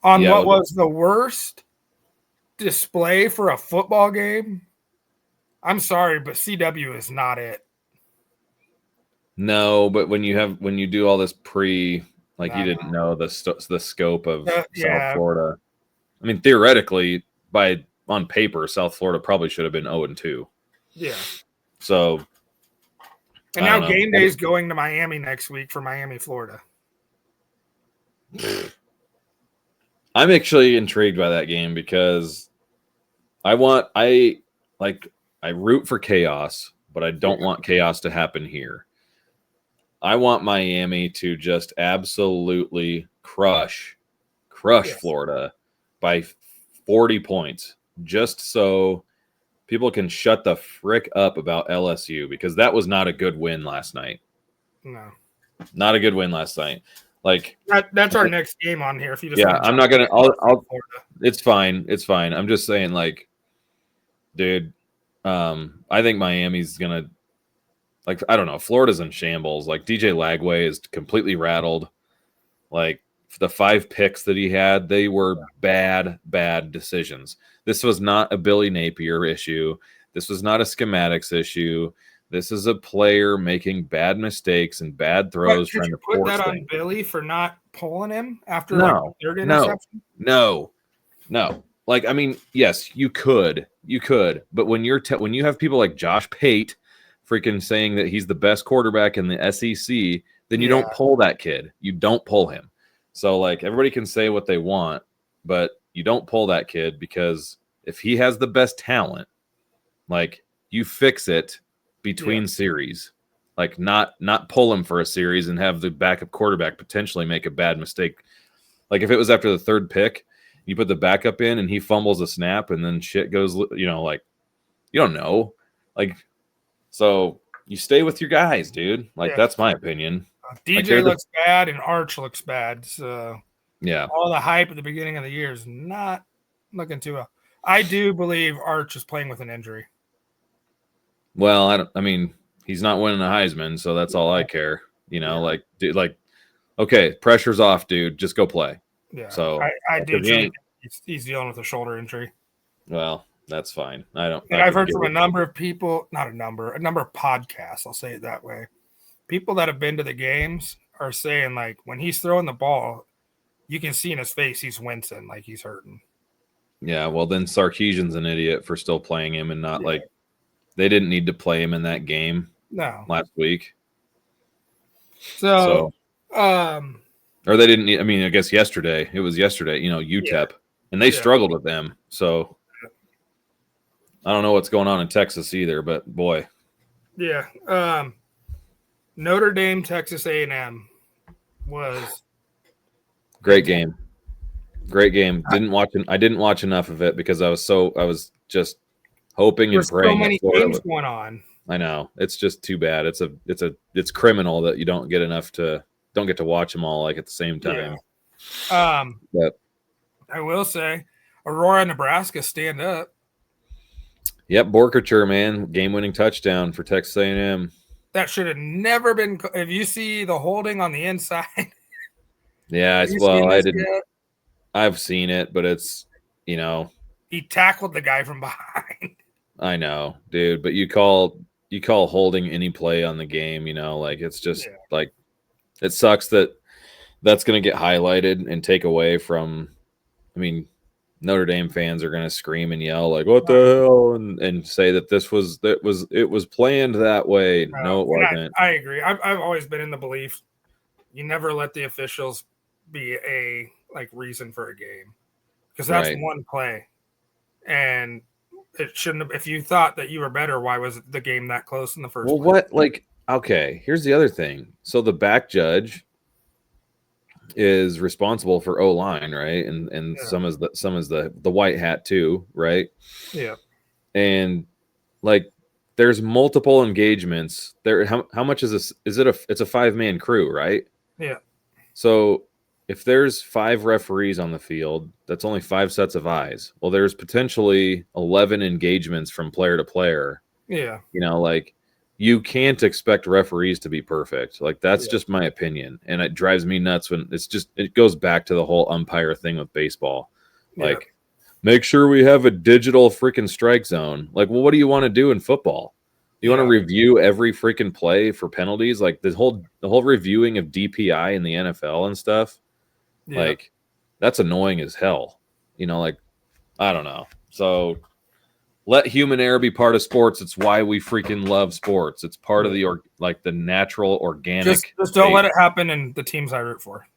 What was the worst display for a football game? I'm sorry, but CW is not it. No, but when you do all this you didn't know the scope of South Florida. I mean, theoretically, on paper, South Florida probably should have been 0-2. Yeah. So, and now game day is going to Miami next week for Miami, Florida. I'm actually intrigued by that game because I root for chaos, but I don't want chaos to happen here. I want Miami to just absolutely crush Florida by 40 points, just so people can shut the frick up about LSU, because that was not a good win last night. No. Not a good win last night. Like that's our next game on here. If you just I'm not gonna. I'll. It's fine. It's fine. I'm just saying, like, dude. I think Miami's gonna. Like, I don't know. Florida's in shambles. Like, DJ Lagway is completely rattled. Like, the 5 picks that he had, they were bad decisions. This was not a Billy Napier issue. This was not a schematics issue. This is a player making bad mistakes and bad throws. Did you put that on Billy for not pulling him after the third interception? No. Like, I mean, yes, you could, but when you have people like Josh Pate freaking saying that he's the best quarterback in the SEC, then you don't pull that kid. You don't pull him. So, like, everybody can say what they want, but you don't pull that kid, because if he has the best talent, like, you fix it between series. Like, not pull him for a series and have the backup quarterback potentially make a bad mistake. Like, if it was after the 3rd pick, you put the backup in and he fumbles a snap and then shit goes, like, you don't know. Like, so you stay with your guys, dude. Like, that's my opinion. DJ looks bad and Arch looks bad. So yeah, all the hype at the beginning of the year is not looking too well. I do believe Arch is playing with an injury. Well, I mean, he's not winning a Heisman, so that's all I care. You know, like, dude, like, okay, pressure's off, dude. Just go play. Yeah. So I do because he truly ain't, think he's dealing with a shoulder injury. well, that's fine. I don't. And I I've can heard get from a it. number of people, not a number of podcasts, I'll say it that way. People that have been to the games are saying, like, when he's throwing the ball, you can see in his face he's wincing, like he's hurting. Yeah, well, then Sarkisian's an idiot for still playing him and not like they didn't need to play him in that game No. last week. So, or they didn't need. I mean, I guess yesterday it was yesterday. You know, UTEP, and they struggled with them. So I don't know what's going on in Texas either, but boy, yeah. Notre Dame, Texas A&M was great game. Great game. I didn't watch enough of it because I was just hoping and there's praying. so many games going on. I know. It's just too bad. It's criminal that you don't get to watch them all like at the same time. Yeah. But I will say, Aurora, Nebraska, stand up. Yep, Borkature, man, game-winning touchdown for Texas A&M. That should have never been. If you see the holding on the inside, yeah, well, I didn't. I've seen it, but it's he tackled the guy from behind. I know, dude, but you call holding any play on the game, like it's just like it sucks that's going to get highlighted and take away from. I mean, Notre Dame fans are going to scream and yell like, "What the hell?" and say that it was planned that way. No, it wasn't. I agree. I've always been in the belief you never let the officials be a reason for a game because that's one play, and it shouldn't have. If you thought that you were better, why was the game that close in the first? Well, place? Okay, here's the other thing. So the back judge is responsible for O-line, right? And some is the white hat too, right? Yeah. And there's multiple engagements. How much is this? It's a 5-man crew, right? Yeah. So if there's 5 referees on the field, that's only 5 sets of eyes. Well, there's potentially 11 engagements from player to player. Yeah. You can't expect referees to be perfect. That's just my opinion. And it drives me nuts when it goes back to the whole umpire thing with baseball. Make sure we have a digital freaking strike zone. Well, what do you want to do in football? You want to review every freaking play for penalties? The whole reviewing of DPI in the NFL and stuff. Yeah. That's annoying as hell. I don't know. So let human error be part of sports. It's why we freaking love sports. It's part of the the natural organic. Just don't let it happen in the teams I root for.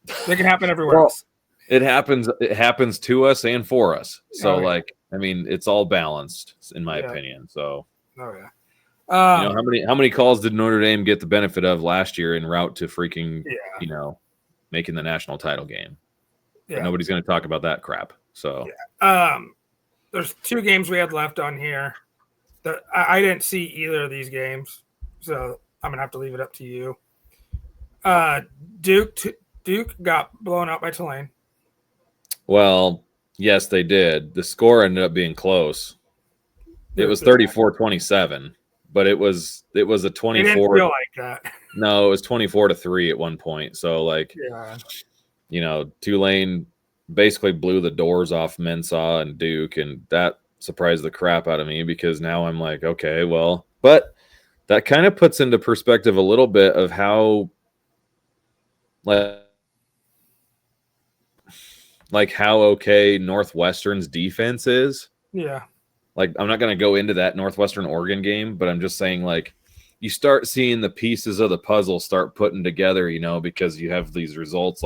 It can happen everywhere else. It happens to us and for us. So it's all balanced in my opinion. So how many calls did Notre Dame get the benefit of last year en route to freaking making the national title game? Yeah. But nobody's going to talk about that crap. So there's 2 games we had left on here that I didn't see either of these games, so I'm gonna have to leave it up to you. Duke got blown out by Tulane. Well, yes, they did. The score ended up being close. It was 34-27, but it was a 24. It didn't feel like that. No, it was 24-3 at one point. So Tulane basically blew the doors off Mensah and Duke, and that surprised the crap out of me because now I'm like, okay, well, but that kind of puts into perspective a little bit of how how okay Northwestern's defense is. Yeah. I'm not going to go into that Northwestern Oregon game, but I'm just saying you start seeing the pieces of the puzzle start putting together, because you have these results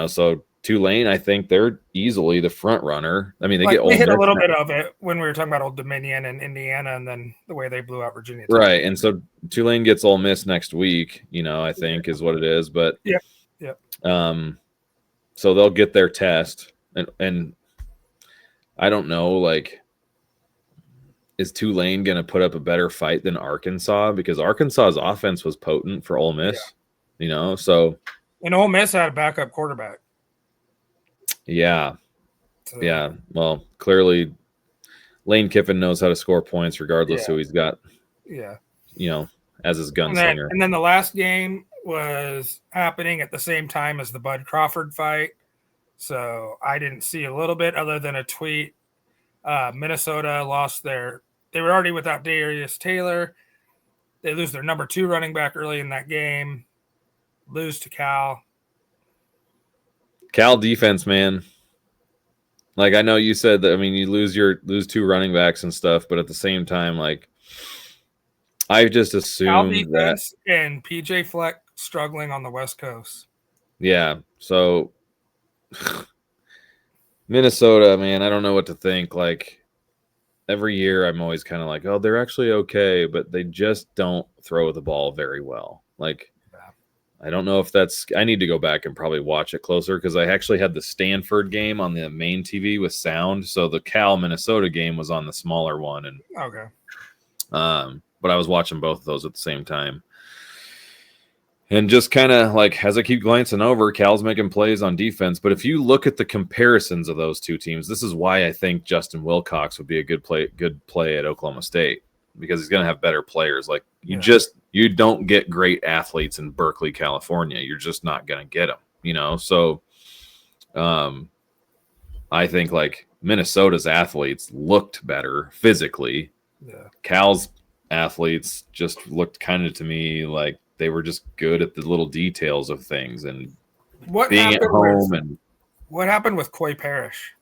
so Tulane, I think they're easily the front runner. I mean, they hit a little bit of it when we were talking about Old Dominion and Indiana, and then the way they blew out Virginia Tech. Right, and so Tulane gets Ole Miss next week. I think is what it is. But so they'll get their test, and I don't know, is Tulane going to put up a better fight than Arkansas? Because Arkansas's offense was potent for Ole Miss, so. And Ole Miss had a backup quarterback. Yeah. So, Yeah. Well, clearly Lane Kiffin knows how to score points regardless yeah, who he's got, yeah. as his And then, gunslinger. and then the last game was happening at the same time as the Bud Crawford fight. So I didn't see a little bit other than a tweet. Minnesota lost they were already without Darius Taylor. They lose their number 2 running back early in that game, lose to Cal. Cal defense, man. Like, I know you said that, I mean, you lose 2 running backs and stuff, but at the same time, like, I just Cal assumed that, defense and PJ Fleck struggling on the West Coast. yeah. So Minnesota, man, I don't know what to think. Like, every year I'm always kind of like, oh, they're actually okay, but they just don't throw the ball very well. Like, I don't know if I need to go back and probably watch it closer because I actually had the Stanford game on the main TV with sound. So the Cal Minnesota game was on the smaller one. And, okay. But I was watching both of those at the same time. And just kind of like, as I keep glancing over, Cal's making plays on defense. But if you look at the comparisons of those two teams, this is why I think Justin Wilcox would be a good play at Oklahoma State, because he's going to have better players. Like, you don't get great athletes in Berkeley, California. You're just not going to get them, So I think like Minnesota's athletes looked better physically. Yeah. Cal's athletes just looked kind of to me like they were just good at the little details of things and being at home. And what happened with Coy Parrish?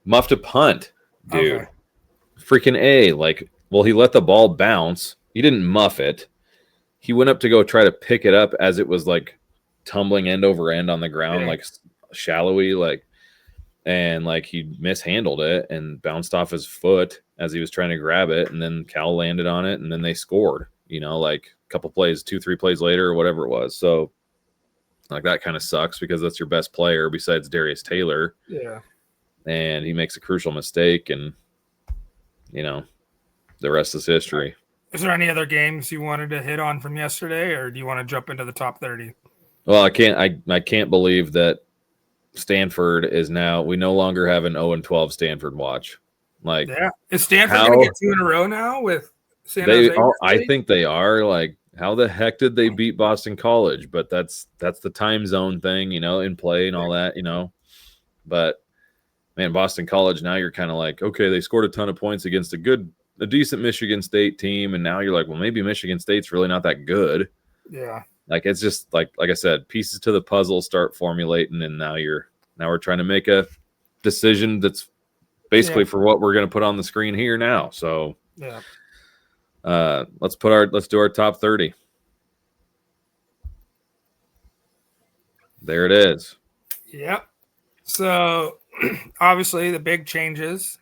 Muffed a punt, dude. Okay. Freaking A. Like, well, he let the ball bounce. He didn't muff it. He went up to go try to pick it up as it was like tumbling end over end on the ground, like shallowy, and like he mishandled it and bounced off his foot as he was trying to grab it. And then Cal landed on it, and then they scored, like a couple plays, 2-3 plays later or whatever it was. So like that kind of sucks because that's your best player besides Darius Taylor. Yeah. And he makes a crucial mistake, and the rest is history. Is there any other games you wanted to hit on from yesterday, or do you want to jump into the top 30? Well, I can't believe that Stanford is now, we no longer have an 0-12 Stanford watch. Like, yeah, is Stanford going to get 2 in a row now with San Jose? I think they are. Like, how the heck did they beat Boston College? But that's the time zone thing, in play and all that, But man, Boston College, now you're kind of like, okay, they scored a ton of points against a decent Michigan State team, and now you're like, well, maybe Michigan State's really not that good. Yeah. Like, it's just like I said, pieces to the puzzle start formulating, and now we're trying to make a decision that's basically for what we're going to put on the screen here now. So yeah, let's do our top 30. There it is. Yep. So obviously the big changes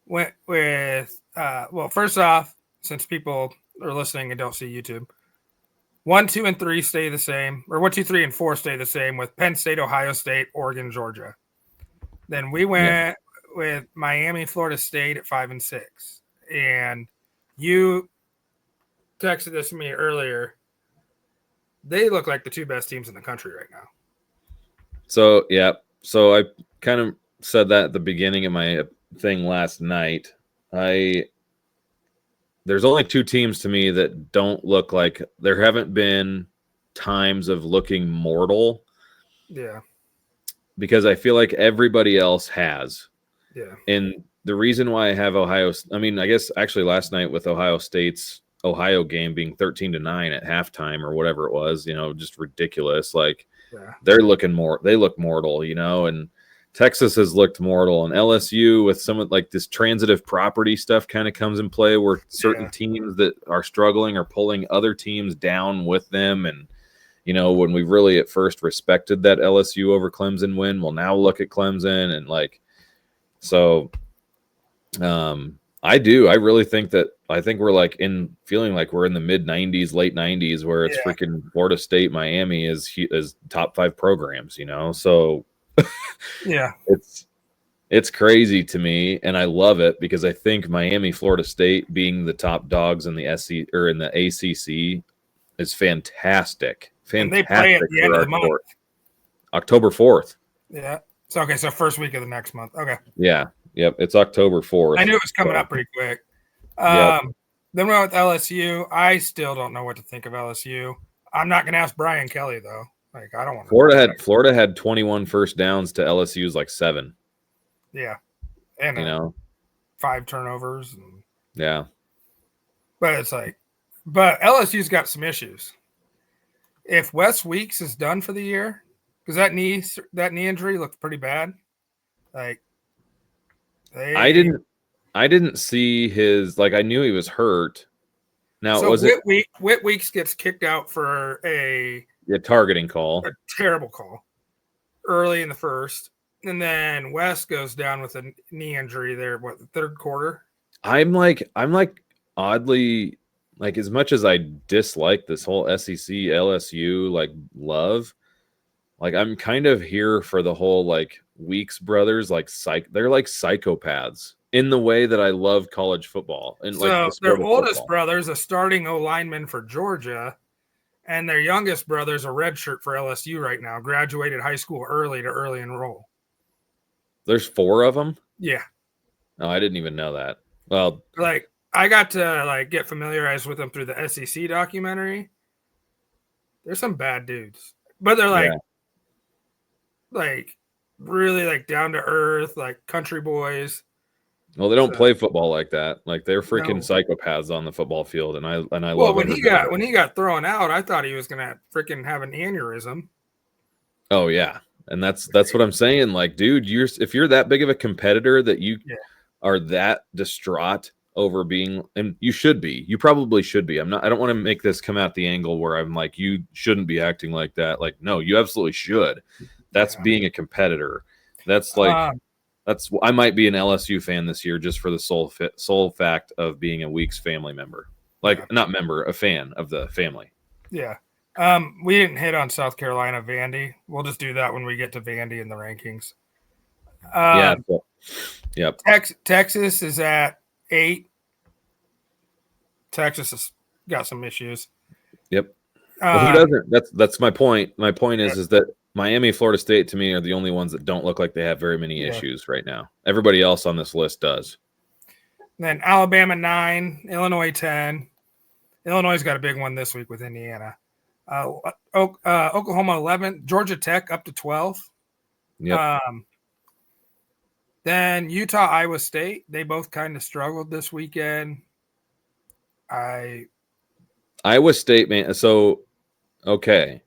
went with well, first off, since people are listening and don't see YouTube, 1, 2, and 3 stay the same, or 1, 2, 3, and 4 stay the same with Penn State, Ohio State, Oregon, Georgia. Then we went with Miami, Florida State at 5 and 6. And you texted this to me earlier. They look like the 2 best teams in the country right now. So, yeah. So I kind of said that at the beginning of my thing last night. There's only 2 teams to me that don't look like, there haven't been times of looking mortal. Yeah. Because I feel like everybody else has. Yeah. And the reason why I have I guess actually last night with Ohio State's Ohio game being 13-9 at halftime or whatever it was, just ridiculous. Like, they look mortal, and Texas has looked mortal, and LSU with some of like this transitive property stuff kind of comes in play where certain teams that are struggling are pulling other teams down with them. And, when we really at first respected that LSU over Clemson win, well, now look at Clemson and like, so I really think we're like feeling like we're in the mid 90s, late 90s, where it's freaking Florida State, Miami is top 5 programs, so yeah, it's crazy to me. And I love it because I think Miami, Florida State being the top dogs in the SC or in the ACC is fantastic. And they play at the end of the month. October 4th. Yeah. So okay, so first week of the next month. Okay. Yeah. Yep. It's October 4th. I knew it was coming so, up pretty quick. Yep. Then we went with LSU. I still don't know what to think of LSU. I'm not going to ask Brian Kelly though. Like I don't want to. Florida had 21 first downs to LSU's like 7. Yeah, and 5 turnovers. And, yeah, but it's like, but LSU's got some issues. If Wes Weeks is done for the year, because that knee injury looked pretty bad. Like I didn't see his, like, I knew he was hurt. Now, so Whit Weeks gets kicked out for a targeting call, a terrible call early in the first, and then Wes goes down with a knee injury there. What, the third quarter? I'm like oddly, like, as much as I dislike this whole SEC LSU like love, like I'm kind of here for the whole like Weeks brothers, like they're like psychopaths in the way that I love college football. And so like their oldest brother's a starting O lineman for Georgia, and their youngest brother's a redshirt for LSU right now. Graduated high school early to early enroll. There's 4 of them. Yeah. Oh, I didn't even know that. Well, like I got to like get familiarized with them through the SEC documentary. There's some bad dudes, but they're like really like down to earth, like country boys. Well, they don't play football like that. Like they're freaking psychopaths on the football field, and I love. When he got thrown out, I thought he was gonna freaking have an aneurysm. Oh yeah, and that's what I'm saying. Like, dude, if you're that big of a competitor that you are that distraught over being, and you should be. You probably should be. I don't want to make this come out the angle where I'm like, you shouldn't be acting like that. Like, no, you absolutely should. That's being a competitor. That's like. I might be an LSU fan this year just for the sole fact of being a Weeks family member. Like, not member, a fan of the family. Yeah. We didn't hit on South Carolina Vandy. We'll just do that when we get to Vandy in the rankings. Yep. Texas is at 8. Texas has got some issues. Yep. Well, who doesn't? That's my point. My point is that Miami, Florida State, to me, are the only ones that don't look like they have very many issues right now. Everybody else on this list does. Then Alabama 9, Illinois 10. Illinois got a big one this week with Indiana. Oklahoma 11, Georgia Tech up to 12. Yep. Then Utah, Iowa State. They both kind of struggled this weekend. Iowa State, man. So, okay.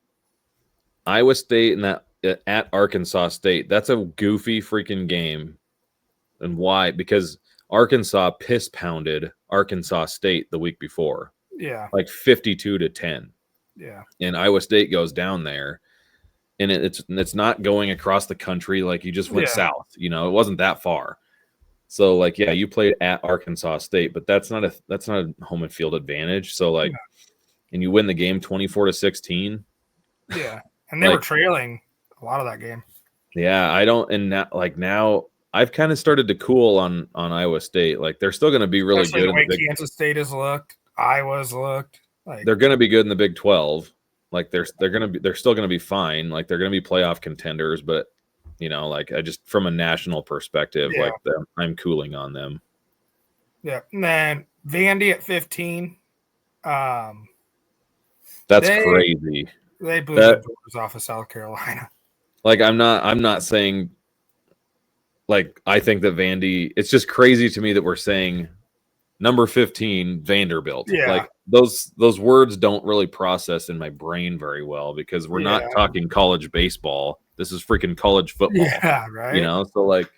Iowa State and that at Arkansas State. That's a goofy freaking game. And why? Because Arkansas piss pounded Arkansas State the week before. Yeah. Like 52-10. Yeah. And Iowa State goes down there. And it's not going across the country. Like you just went south. It wasn't that far. So like, yeah, you played at Arkansas State, but that's not a home and field advantage. So like, and you win the game 24-16. Yeah. And they were trailing a lot of that game. Yeah, I don't. And now I've kind of started to cool on Iowa State. Like they're still going to be really good. The way Kansas State has looked, Iowa's looked. Like they're going to be good in the Big 12. Like they're still going to be fine. Like they're going to be playoff contenders. But like I just from a national perspective, like I'm cooling on them. Yeah, and then Vandy at 15. That's crazy. They blew the doors off of South Carolina. Like I'm not saying like I think that Vandy, it's just crazy to me that we're saying number 15 Vanderbilt. Yeah. Like those words don't really process in my brain very well because we're not talking college baseball. This is freaking college football. Yeah, right. So like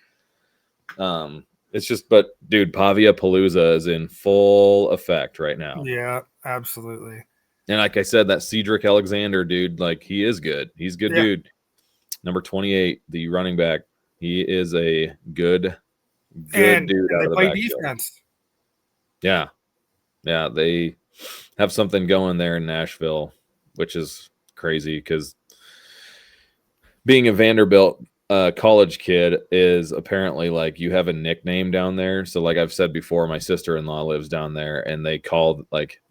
it's just, but dude, Pavia Palooza is in full effect right now. Yeah, absolutely. And like I said, that Cedric Alexander dude, like he is good. He's a good dude. Number 28, the running back. He is a good dude. And they play defense. Yeah. Yeah, they have something going there in Nashville, which is crazy because being a Vanderbilt college kid is apparently like you have a nickname down there. So like I've said before, my sister-in-law lives down there and they call like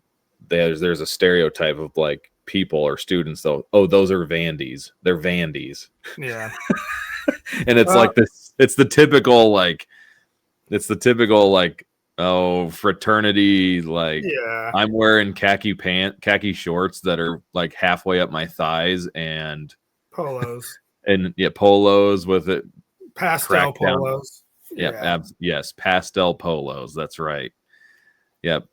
there's a stereotype of like people or students though. Oh, those are Vandies. They're Vandies. Yeah. And it's like this. It's the typical like. It's the typical like. Oh, fraternity, like Yeah. I'm wearing khaki shorts that are like halfway up my thighs and Polos. And polos with it. Pastel polos. Yes, pastel polos. That's right. Yep.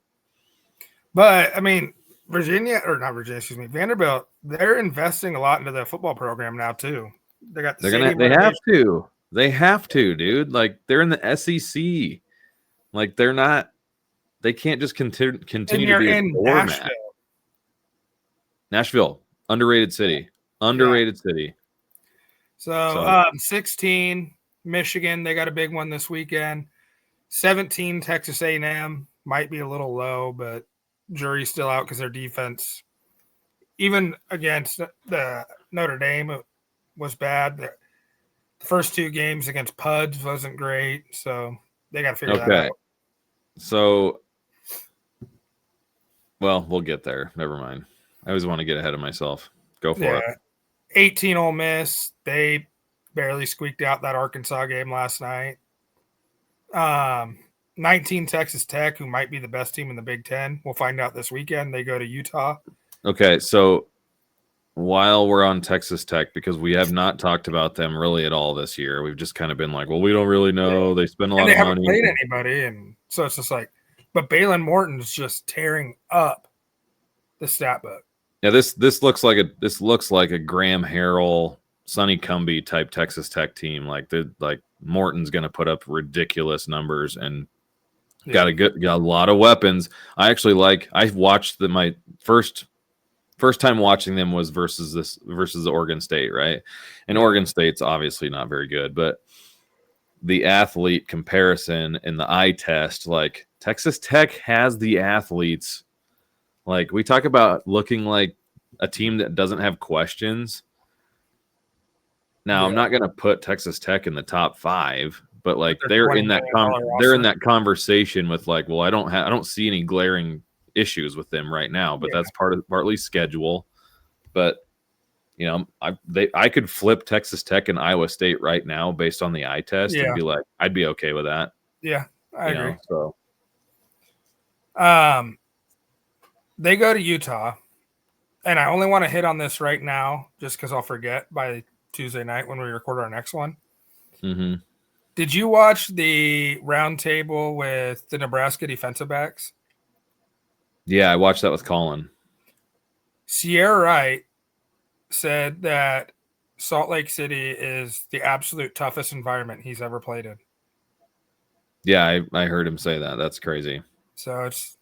But I mean, Vanderbilt, they're investing a lot into the football program now too. They got They have to, dude. Like they're in the SEC. Like they can't just continue to be a doormat. Nashville, underrated city. So 16, Michigan, they got a big one this weekend. 17, Texas A&M, might be a little low, but jury's still out because their defense, even against the Notre Dame, was bad. The first 2 games against Puds wasn't great, so they got to figure that out. So, well, we'll get there. Never mind. I always want to get ahead of myself. Go for it. 18 Ole Miss, they barely squeaked out that Arkansas game last night. 19 Texas Tech, who might be the best team in the Big Ten. We'll find out this weekend. They go to Utah. Okay, so while we're on Texas Tech, because we have not talked about them really at all this year, we've just kind of been like, well, we don't really know. They spend a lot of money. They haven't played anybody, and so it's just like, but Balin Morton's just tearing up the stat book. Yeah, this looks like a Graham Harrell, Sonny Cumbie type Texas Tech team. Like Morton's going to put up ridiculous numbers and got a lot of weapons. I watched my first time watching them was versus the Oregon State, right? And Oregon State's obviously not very good, but the athlete comparison and the eye test, like Texas Tech has the athletes. Like we talk about looking like a team that doesn't have questions. Now I'm not going to put Texas Tech in the top 5, but like they're in that conversation with like, well, I don't see any glaring issues with them right now, but that's partly schedule. But you know, I could flip Texas Tech and Iowa State right now based on the eye test and be like, I'd be okay with that. Yeah, I agree. So, they go to Utah, and I only want to hit on this right now just because I'll forget by Tuesday night when we record our next one. Mm-hmm. Did you watch the roundtable with the Nebraska defensive backs? Yeah, I watched that with Colin. Sierra Wright said that Salt Lake City is the absolute toughest environment he's ever played in. Yeah, I heard him say that. That's crazy. So it's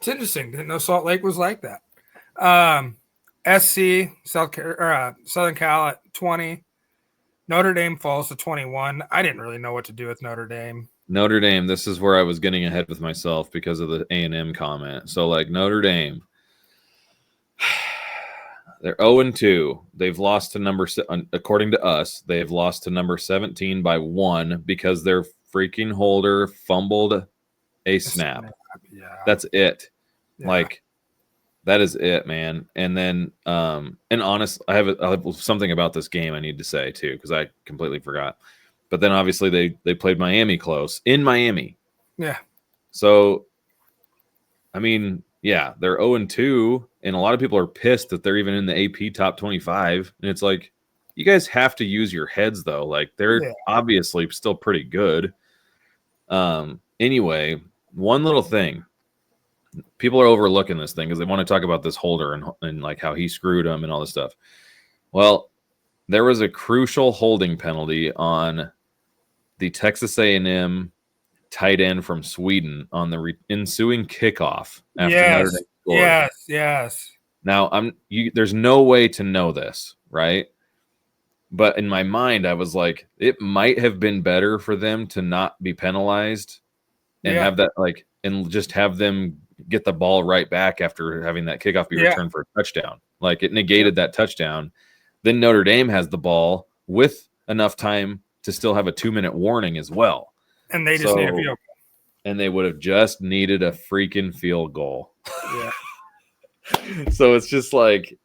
interesting. Didn't know Salt Lake was like that. SC, Southern Cal at 20. Notre Dame falls to 21. I didn't really know what to do with Notre Dame. Notre Dame, this is where I was getting ahead with myself because of the A&M comment. So, like, Notre Dame, they're 0-2. They've lost to according to us, they've lost to number 17 by 1 because their freaking holder fumbled a snap. Yeah. That's it. Yeah. Like, that is it, man. And then, and honest, I have something about this game I need to say too, because I completely forgot. But then obviously they played Miami close in Miami. Yeah. So, I mean, yeah, they're 0-2, and a lot of people are pissed that they're even in the AP top 25. And it's like, you guys have to use your heads though. Like they're obviously still pretty good. Anyway, one little thing. People are overlooking this thing because they want to talk about this holder and like how he screwed them and all this stuff. Well, there was a crucial holding penalty on the Texas A&M tight end from Sweden on the ensuing kickoff after Notre Dame scored. Yes. Now, there's no way to know this, right? But in my mind, I was like, it might have been better for them to not be penalized and have that and just have them get the ball right back after having that kickoff be returned for a touchdown. Like it negated that touchdown. Then Notre Dame has the ball with enough time to still have a 2-minute warning as well. And they just need a field goal. And they would have just needed a freaking field goal. Yeah. So it's like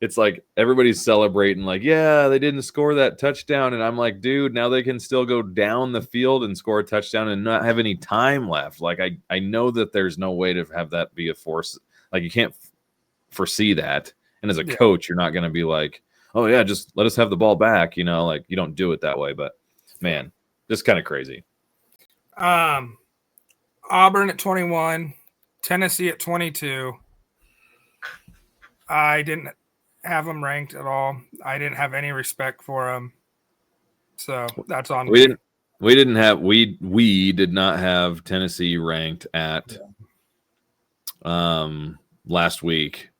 everybody's celebrating, like, yeah, they didn't score that touchdown. And I'm like, dude, now they can still go down the field and score a touchdown and not have any time left. Like, I know that there's no way to have that be a force. Like, you can't foresee that. And as a coach, you're not going to be like, oh, yeah, just let us have the ball back. You know, like, you don't do it that way. But, man, just kind of crazy. Auburn at 21, Tennessee at 22. I didn't have them ranked at all. I didn't have any respect for them. So that's on me. We did not have Tennessee ranked at last week.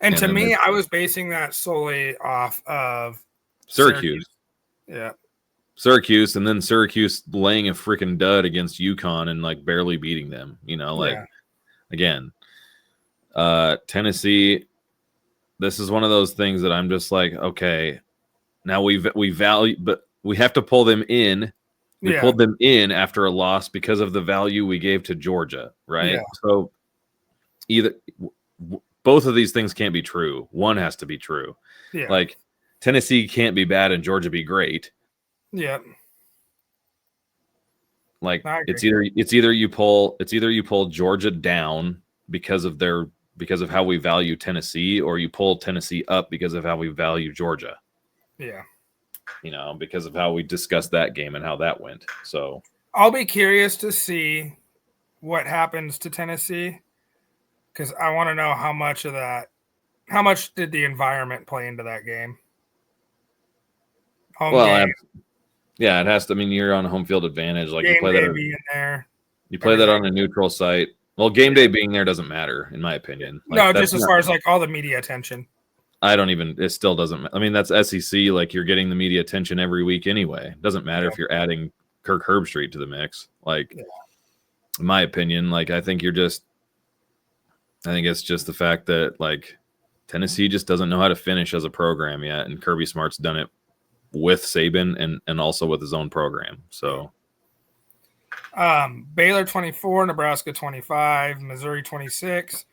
And to me, I was basing that solely off of Syracuse. Yeah. Syracuse, and then Syracuse laying a freaking dud against UConn and like barely beating them, you know, like again, Tennessee, this is one of those things that I'm just like, okay, now we value, but we have to pull them in. We pulled them in after a loss because of the value we gave to Georgia, right? Yeah. So both of these things can't be true. One has to be true. Yeah. Like Tennessee can't be bad and Georgia be great. Yeah. Like it's either you pull Georgia down because of how we value Tennessee, or you pull Tennessee up because of how we value Georgia. Yeah. You know, because of how we discussed that game and how that went. So I'll be curious to see what happens to Tennessee, because I want to know how much did the environment play into that game? Game. Yeah, it has to. I mean, you're on a home field advantage. Like game you play day that. Being there. You play that on a neutral site. Well, game day being there doesn't matter, in my opinion. Like, no, just as far as like all the media attention. It still doesn't. I mean, that's SEC. Like you're getting the media attention every week anyway. It doesn't matter if you're adding Kirk Herbstreit to the mix. Like, in my opinion, like I think it's just the fact that like Tennessee just doesn't know how to finish as a program yet, and Kirby Smart's done it with Saban and also with his own program. So Baylor 24, Nebraska 25, Missouri 26,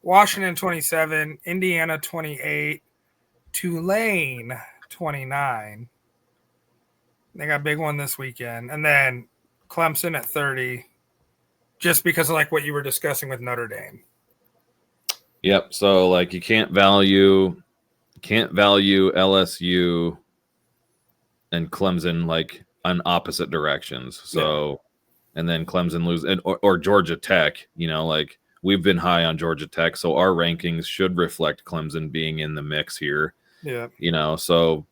Washington 27, Indiana 28, Tulane 29. They got a big one this weekend. And then Clemson at 30, just because of like what you were discussing with Notre Dame. Yep. So like you can't value LSU and Clemson like on opposite directions. So, and then Clemson lose, or Georgia Tech, you know, like we've been high on Georgia Tech. So our rankings should reflect Clemson being in the mix here. Yeah. You know, so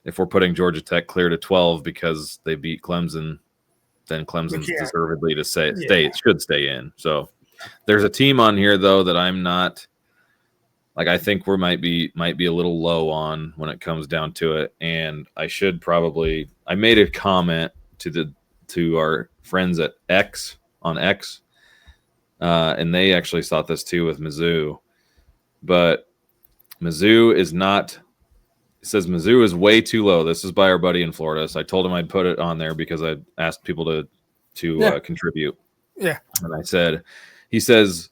if we're putting Georgia Tech clear to 12 because they beat Clemson, then Clemson's deservedly to should stay in. So there's a team on here though that I'm not, like I think we might be a little low on when it comes down to it, and I made a comment to our friends at X, and they actually thought this too with Mizzou, but Mizzou is not. It says Mizzou is way too low. This is by our buddy in Florida, so I told him I'd put it on there because I asked people to contribute. Yeah, and he says.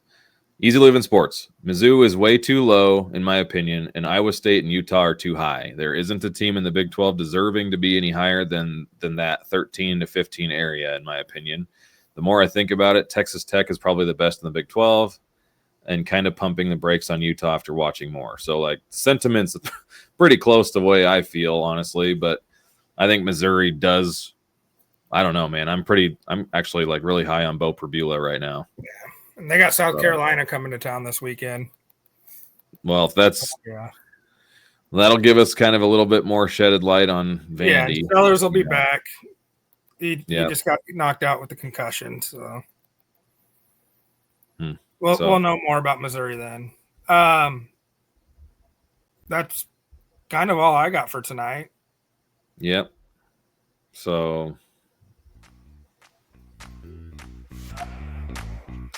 Easy living sports. Mizzou is way too low, in my opinion, and Iowa State and Utah are too high. There isn't a team in the Big 12 deserving to be any higher than that 13 to 15 area, in my opinion. The more I think about it, Texas Tech is probably the best in the Big 12 and kind of pumping the brakes on Utah after watching more. So, like, sentiment's pretty close to the way I feel, honestly, but I think Missouri does – I don't know, man. I'm actually, like, really high on Bo Perbula right now. Yeah. And they got South Carolina coming to town this weekend. Well, if that'll give us kind of a little bit more shedded light on Vandy. Yeah, Sellers will be back. He just got knocked out with the concussion, so we'll know more about Missouri then. That's kind of all I got for tonight. Yep. So.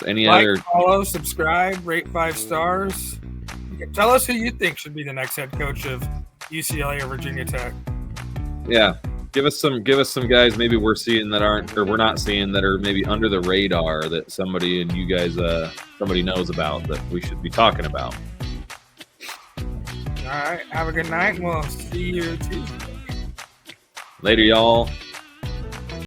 Other follow, subscribe, rate 5 stars. Tell us who you think should be the next head coach of UCLA or Virginia Tech. Yeah, give us some guys maybe we're not seeing that are maybe under the radar that somebody and you guys somebody knows about that we should be talking about. All right. Have a good night. We'll see you Tuesday. Later, y'all.